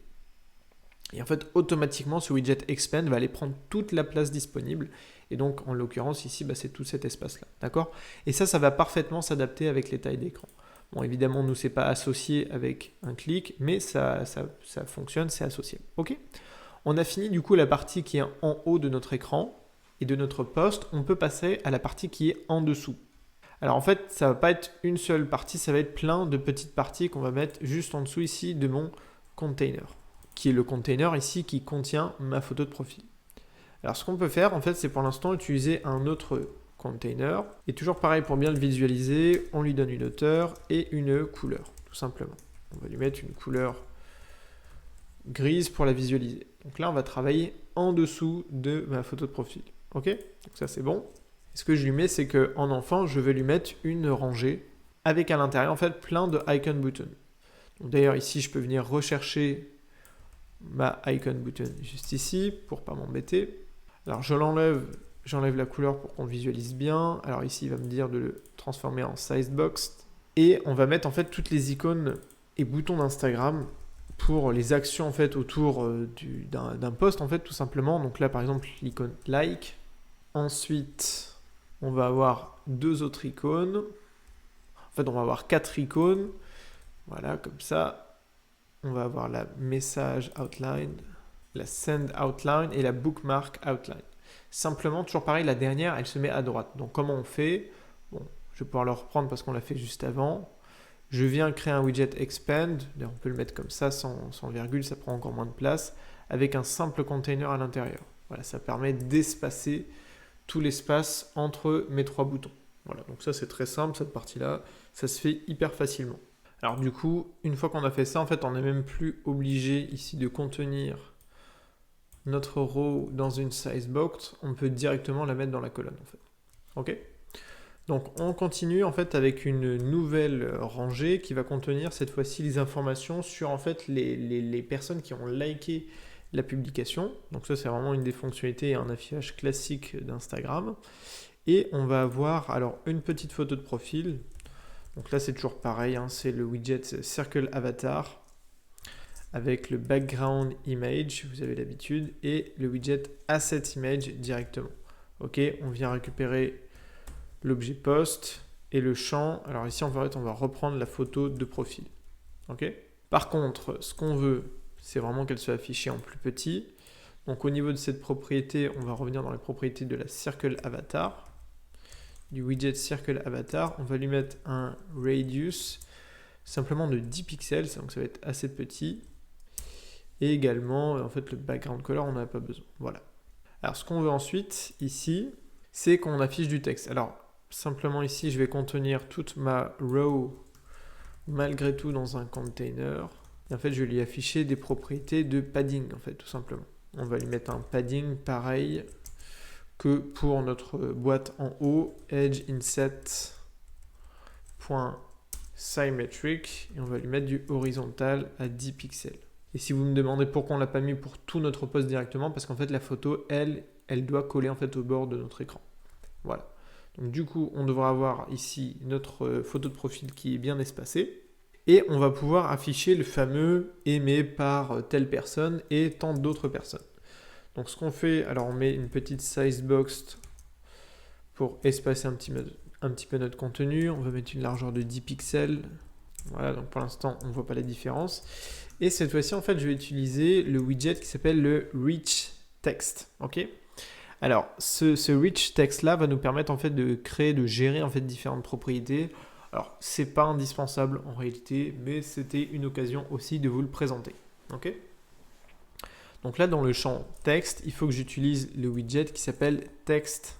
Et en fait, automatiquement, ce widget expand va aller prendre toute la place disponible. Et donc, en l'occurrence, ici, c'est tout cet espace-là. D'accord ? Et ça va parfaitement s'adapter avec les tailles d'écran. Bon, évidemment, nous, c'est pas associé avec un clic, mais ça fonctionne, c'est associé. OK ? On a fini du coup la partie qui est en haut de notre écran et de notre poste. On peut passer à la partie qui est en dessous. Alors en fait, ça ne va pas être une seule partie, ça va être plein de petites parties qu'on va mettre juste en dessous ici de mon container, qui est le container ici qui contient ma photo de profil. Alors ce qu'on peut faire en fait, c'est pour l'instant utiliser un autre container. Et toujours pareil, pour bien le visualiser, on lui donne une hauteur et une couleur, tout simplement. On va lui mettre une couleur grise pour la visualiser. Donc là, on va travailler en dessous de ma photo de profil. Ok ? Donc ça, c'est bon. Et ce que je lui mets, c'est qu'en enfant, je vais lui mettre une rangée avec à l'intérieur, en fait, plein de icon buttons. Donc d'ailleurs, ici, je peux venir rechercher ma icon button juste ici pour pas m'embêter. Alors, j'enlève la couleur pour qu'on visualise bien. Alors ici, il va me dire de le transformer en size box. Et on va mettre, en fait, toutes les icônes et boutons d'Instagram pour les actions en fait autour d'un post en fait tout simplement. Donc là par exemple l'icône like. Ensuite on va avoir 2 autres icônes. En fait on va avoir 4 icônes. Voilà comme ça. on va avoir la message outline, la send outline et la bookmark outline. Simplement, toujours pareil, la dernière, elle se met à droite. Donc comment on fait? Bon, je vais pouvoir le reprendre parce qu'on l'a fait juste avant. Je viens créer un widget expand, on peut le mettre comme ça sans virgule, ça prend encore moins de place, avec un simple container à l'intérieur. Voilà, ça permet d'espacer tout l'espace entre mes trois boutons. Voilà, donc ça c'est très simple, cette partie-là, ça se fait hyper facilement. Alors du coup, une fois qu'on a fait ça, en fait, on n'est même plus obligé ici de contenir notre row dans une size box, on peut directement la mettre dans la colonne en fait. Ok? Donc on continue en fait avec une nouvelle rangée qui va contenir cette fois-ci les informations sur en fait les personnes qui ont liké la publication. Donc ça c'est vraiment une des fonctionnalités et un affichage classique d'Instagram. Et on va avoir alors une petite photo de profil. Donc là c'est toujours pareil, hein, c'est le widget Circle Avatar avec le background image, vous avez l'habitude, et le widget Asset Image directement. Ok, on vient récupérer l'objet post et le champ. Alors ici en fait on va reprendre la photo de profil. Ok. Par contre, ce qu'on veut, c'est vraiment qu'elle soit affichée en plus petit. Donc au niveau de cette propriété, on va revenir dans les propriétés de la Circle Avatar, du widget Circle Avatar. On va lui mettre un radius simplement de 10 pixels, donc ça va être assez petit. Et également, en fait, le background color, on n'en a pas besoin. Voilà. Alors ce qu'on veut ensuite, ici, c'est qu'on affiche du texte. Alors, simplement ici, je vais contenir toute ma row malgré tout dans un container. Et en fait, je vais lui afficher des propriétés de padding, en fait, tout simplement. On va lui mettre un padding pareil que pour notre boîte en haut, edgeinset.symmetric, et on va lui mettre du horizontal à 10 pixels. Et si vous me demandez pourquoi on ne l'a pas mis pour tout notre post directement, parce qu'en fait, la photo, elle doit coller en fait au bord de notre écran. Voilà. Donc du coup, on devra avoir ici notre photo de profil qui est bien espacée. Et on va pouvoir afficher le fameux aimé par telle personne et tant d'autres personnes. Donc ce qu'on fait, alors on met une petite size box pour espacer un petit peu notre contenu. On va mettre une largeur de 10 pixels. Voilà, donc pour l'instant, on ne voit pas la différence. Et cette fois-ci, en fait, je vais utiliser le widget qui s'appelle le Rich Text. Ok. Alors, ce Rich Text là va nous permettre en fait de créer, de gérer en fait différentes propriétés. Alors, c'est pas indispensable en réalité, mais c'était une occasion aussi de vous le présenter. Ok. Donc là, dans le champ texte, il faut que j'utilise le widget qui s'appelle Text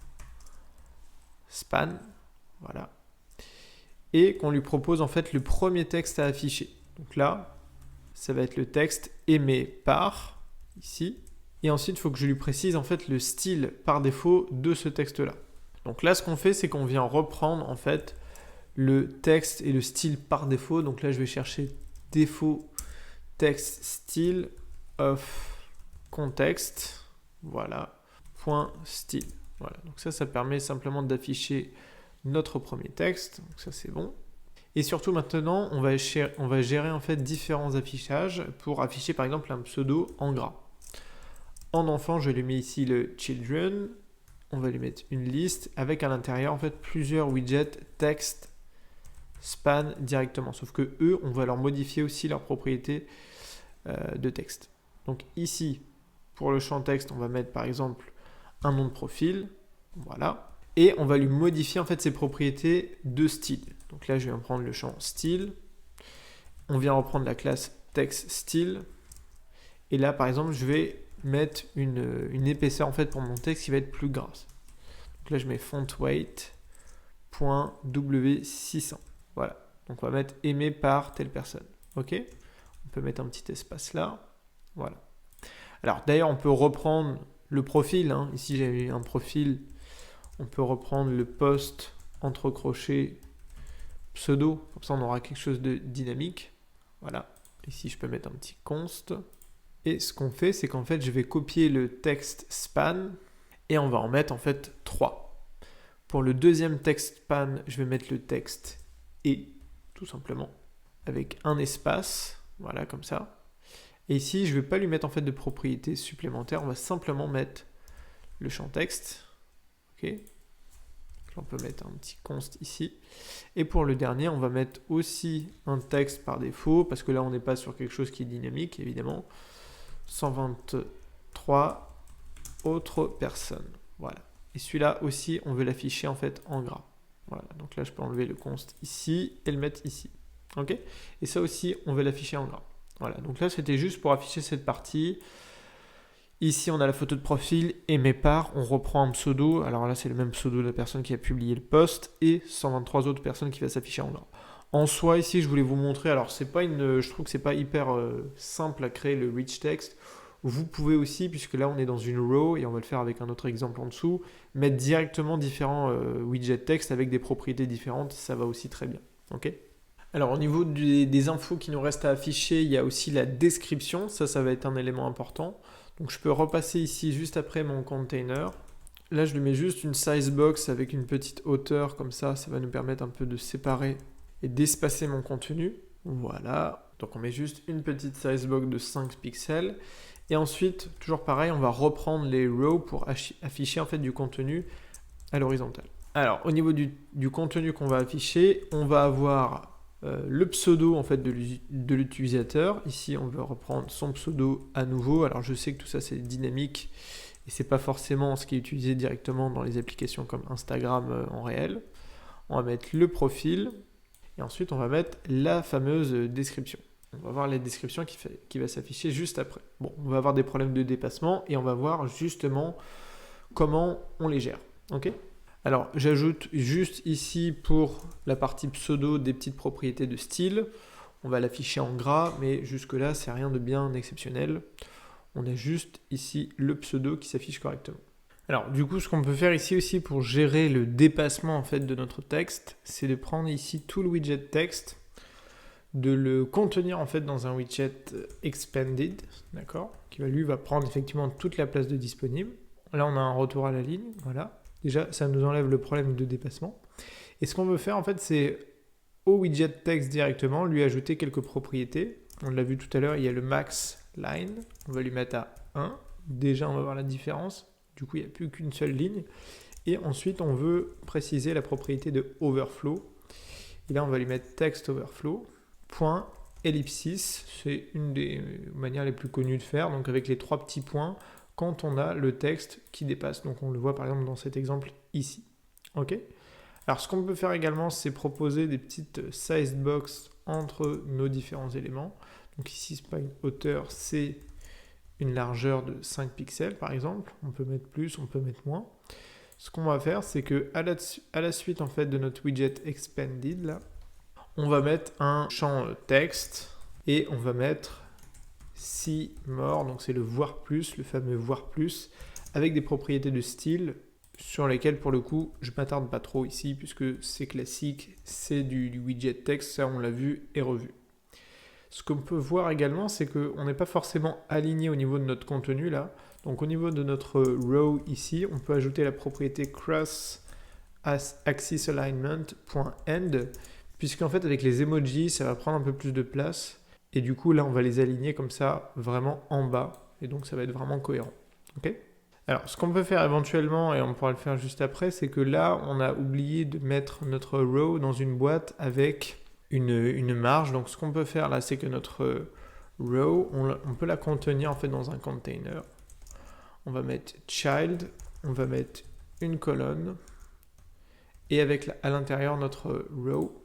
Span. Voilà. Et qu'on lui propose en fait le premier texte à afficher. Donc là, ça va être le texte aimé par, ici. Et ensuite, il faut que je lui précise en fait le style par défaut de ce texte-là. Donc là, ce qu'on fait, c'est qu'on vient reprendre en fait le texte et le style par défaut. Donc là, je vais chercher défaut text style of context. Voilà, point style. Voilà, donc ça permet simplement d'afficher notre premier texte. Donc ça, c'est bon. Et surtout maintenant, on va gérer en fait différents affichages pour afficher par exemple un pseudo en gras. En enfant, je lui mets ici le children. On va lui mettre une liste avec à l'intérieur en fait plusieurs widgets text span directement. Sauf que eux, on va leur modifier aussi leurs propriétés de texte. Donc ici, pour le champ texte, on va mettre par exemple un nom de profil. Voilà. Et on va lui modifier en fait ses propriétés de style. Donc là, je viens prendre le champ style. On vient reprendre la classe text style. Et là, par exemple, je vais mettre une épaisseur en fait pour mon texte qui va être plus grasse. Donc là, je mets font weight.w600. Voilà. Donc on va mettre aimé par telle personne. Ok. On peut mettre un petit espace là. Voilà. Alors d'ailleurs, on peut reprendre le profil. Hein. Ici, j'ai un profil. On peut reprendre le post entre crochets pseudo. Comme ça, on aura quelque chose de dynamique. Voilà. Ici, je peux mettre un petit const. Et ce qu'on fait, c'est qu'en fait, je vais copier le texte span et on va en mettre en fait 3. Pour le deuxième texte span, je vais mettre le texte et, tout simplement, avec un espace, voilà, comme ça. Et ici, je ne vais pas lui mettre en fait de propriétés supplémentaires, on va simplement mettre le champ texte. Ok. On peut mettre un petit const ici. Et pour le dernier, on va mettre aussi un texte par défaut, parce que là, on n'est pas sur quelque chose qui est dynamique, évidemment. 123 autres personnes. Voilà. Et celui-là aussi, on veut l'afficher en fait en gras. Voilà. Donc là, je peux enlever le const ici et le mettre ici. OK ? Et ça aussi, on veut l'afficher en gras. Voilà. Donc là, c'était juste pour afficher cette partie. Ici, on a la photo de profil et mes parts. On reprend un pseudo. Alors là, c'est le même pseudo de la personne qui a publié le post et 123 autres personnes qui va s'afficher en gras. En soi, ici, je voulais vous montrer. Alors, je trouve que c'est pas hyper simple à créer le rich text. Vous pouvez aussi, puisque là, on est dans une row et on va le faire avec un autre exemple en dessous, mettre directement différents widgets text avec des propriétés différentes. Ça va aussi très bien. OK ? Alors, au niveau des infos qui nous restent à afficher, il y a aussi la description. Ça va être un élément important. Donc je peux repasser ici juste après mon container. Là, je lui mets juste une size box avec une petite hauteur, comme ça va nous permettre un peu de séparer et d'espacer mon contenu. Voilà. Donc on met juste une petite size box de 5 pixels. Et ensuite, toujours pareil, on va reprendre les rows pour afficher en fait du contenu à l'horizontale. Alors, au niveau du contenu qu'on va afficher, on va avoir le pseudo en fait de l'utilisateur. Ici, on veut reprendre son pseudo à nouveau. Alors, je sais que tout ça c'est dynamique et c'est pas forcément ce qui est utilisé directement dans les applications comme Instagram en réel. On va mettre le profil et ensuite on va mettre la fameuse description. On va voir la description qui va s'afficher juste après. Bon, on va avoir des problèmes de dépassement et on va voir justement comment on les gère. OK ? Alors, j'ajoute juste ici pour la partie pseudo des petites propriétés de style. On va l'afficher en gras, mais jusque-là, c'est rien de bien exceptionnel. On a juste ici le pseudo qui s'affiche correctement. Alors, du coup, ce qu'on peut faire ici aussi pour gérer le dépassement en fait de notre texte, c'est de prendre ici tout le widget texte, de le contenir en fait dans un widget expanded, d'accord, qui lui va prendre effectivement toute la place de disponible. Là, on a un retour à la ligne, voilà. Déjà, ça nous enlève le problème de dépassement. Et ce qu'on veut faire, en fait, c'est au widget text directement, lui ajouter quelques propriétés. On l'a vu tout à l'heure, il y a le max line. On va lui mettre à 1. Déjà, on va voir la différence. Du coup, il n'y a plus qu'une seule ligne. Et ensuite, on veut préciser la propriété de overflow. Et là, on va lui mettre text overflow. Point ellipsis. C'est une des manières les plus connues de faire. Donc, avec les 3 petits points, quand on a le texte qui dépasse. Donc on le voit par exemple dans cet exemple ici. OK ? Alors ce qu'on peut faire également, c'est proposer des petites size box entre nos différents éléments. Donc ici, c'est pas une hauteur, c'est une largeur de 5 pixels par exemple. On peut mettre plus, on peut mettre moins. Ce qu'on va faire, c'est que à la suite en fait de notre widget expanded, là, on va mettre un champ texte et on va mettre see more, donc c'est le voir plus, le fameux voir plus, avec des propriétés de style sur lesquelles pour le coup je m'attarde pas trop ici puisque c'est classique, c'est du widget texte, ça on l'a vu et revu. Ce qu'on peut voir également, c'est qu'on n'est pas forcément aligné au niveau de notre contenu là. Donc au niveau de notre row ici, on peut ajouter la propriété cross axis alignment.end, puisqu'en fait avec les emojis, ça va prendre un peu plus de place. Et du coup, là, on va les aligner comme ça, vraiment en bas. Et donc, ça va être vraiment cohérent. OK ? Alors, ce qu'on peut faire éventuellement, et on pourra le faire juste après, c'est que là, on a oublié de mettre notre row dans une boîte avec une marge. Donc, ce qu'on peut faire là, c'est que notre row, on peut la contenir en fait dans un container. On va mettre child, on va mettre une colonne, et avec à l'intérieur notre row.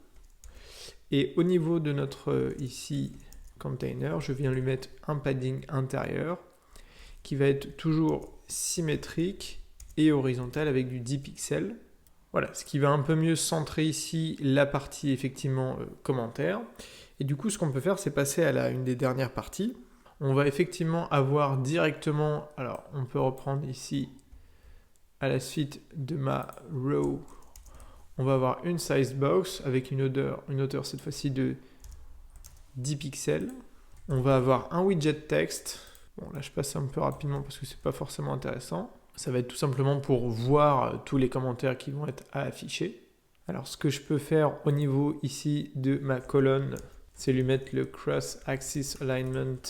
Et au niveau de notre ici container, je viens lui mettre un padding intérieur qui va être toujours symétrique et horizontal avec du 10 pixels. Voilà, ce qui va un peu mieux centrer ici la partie effectivement commentaire. Et du coup, ce qu'on peut faire, c'est passer à une des dernières parties. On va effectivement avoir directement, alors on peut reprendre ici à la suite de ma row, on va avoir une size box avec une hauteur cette fois-ci de 10 pixels. On va avoir un widget texte. Bon, là je passe un peu rapidement parce que c'est pas forcément intéressant. Ça va être tout simplement pour voir tous les commentaires qui vont être à afficher. Alors ce que je peux faire au niveau ici de ma colonne, c'est lui mettre le cross axis alignment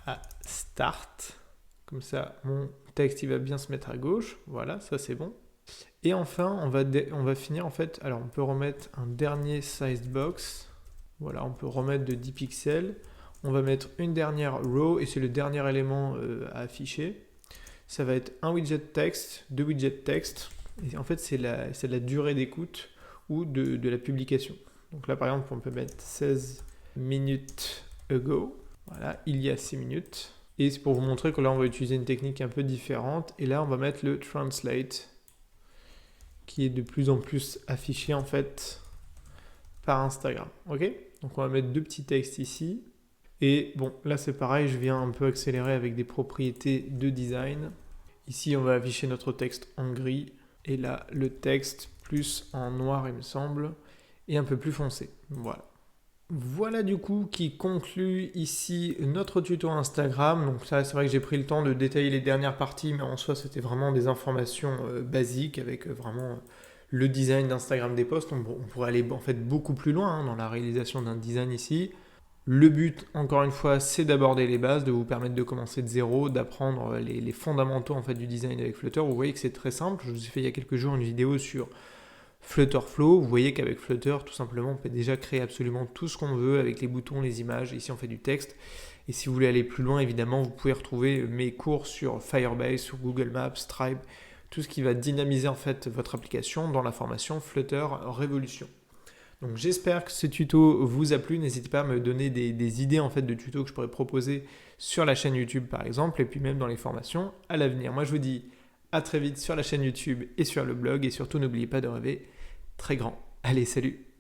à start. Comme ça, mon texte il va bien se mettre à gauche. Voilà, ça c'est bon. Et enfin, on va finir en fait. Alors, on peut remettre un dernier size box. Voilà, on peut remettre de 10 pixels. On va mettre une dernière row et c'est le dernier élément à afficher. Ça va être un widget texte, deux widgets texte. Et en fait, c'est la durée d'écoute ou de la publication. Donc là, par exemple, on peut mettre 16 minutes ago. Voilà, il y a 6 minutes. Et c'est pour vous montrer que là, on va utiliser une technique un peu différente. Et là, on va mettre le translate qui est de plus en plus affiché en fait par Instagram. Ok ? Donc on va mettre deux petits textes ici. Et bon, là c'est pareil, je viens un peu accélérer avec des propriétés de design. Ici, on va afficher notre texte en gris. Et là, le texte plus en noir, il me semble, et un peu plus foncé. Voilà. Voilà du coup qui conclut ici notre tuto Instagram. Donc ça, c'est vrai que j'ai pris le temps de détailler les dernières parties, mais en soi, c'était vraiment des informations basiques avec vraiment le design d'Instagram des posts. On pourrait aller en fait beaucoup plus loin dans la réalisation d'un design ici. Le but, encore une fois, c'est d'aborder les bases, de vous permettre de commencer de zéro, d'apprendre les fondamentaux en fait du design avec Flutter. Vous voyez que c'est très simple. Je vous ai fait il y a quelques jours une vidéo sur Flutter Flow. Vous voyez qu'avec Flutter, tout simplement, on peut déjà créer absolument tout ce qu'on veut avec les boutons, les images. Ici, on fait du texte. Et si vous voulez aller plus loin, évidemment, vous pouvez retrouver mes cours sur Firebase, sur Google Maps, Stripe, tout ce qui va dynamiser en fait votre application dans la formation Flutter Révolution. Donc j'espère que ce tuto vous a plu. N'hésitez pas à me donner des idées en fait de tutos que je pourrais proposer sur la chaîne YouTube par exemple, et puis même dans les formations à l'avenir. Moi je vous dis à très vite sur la chaîne YouTube et sur le blog, et surtout n'oubliez pas de rêver très grand. Allez, salut!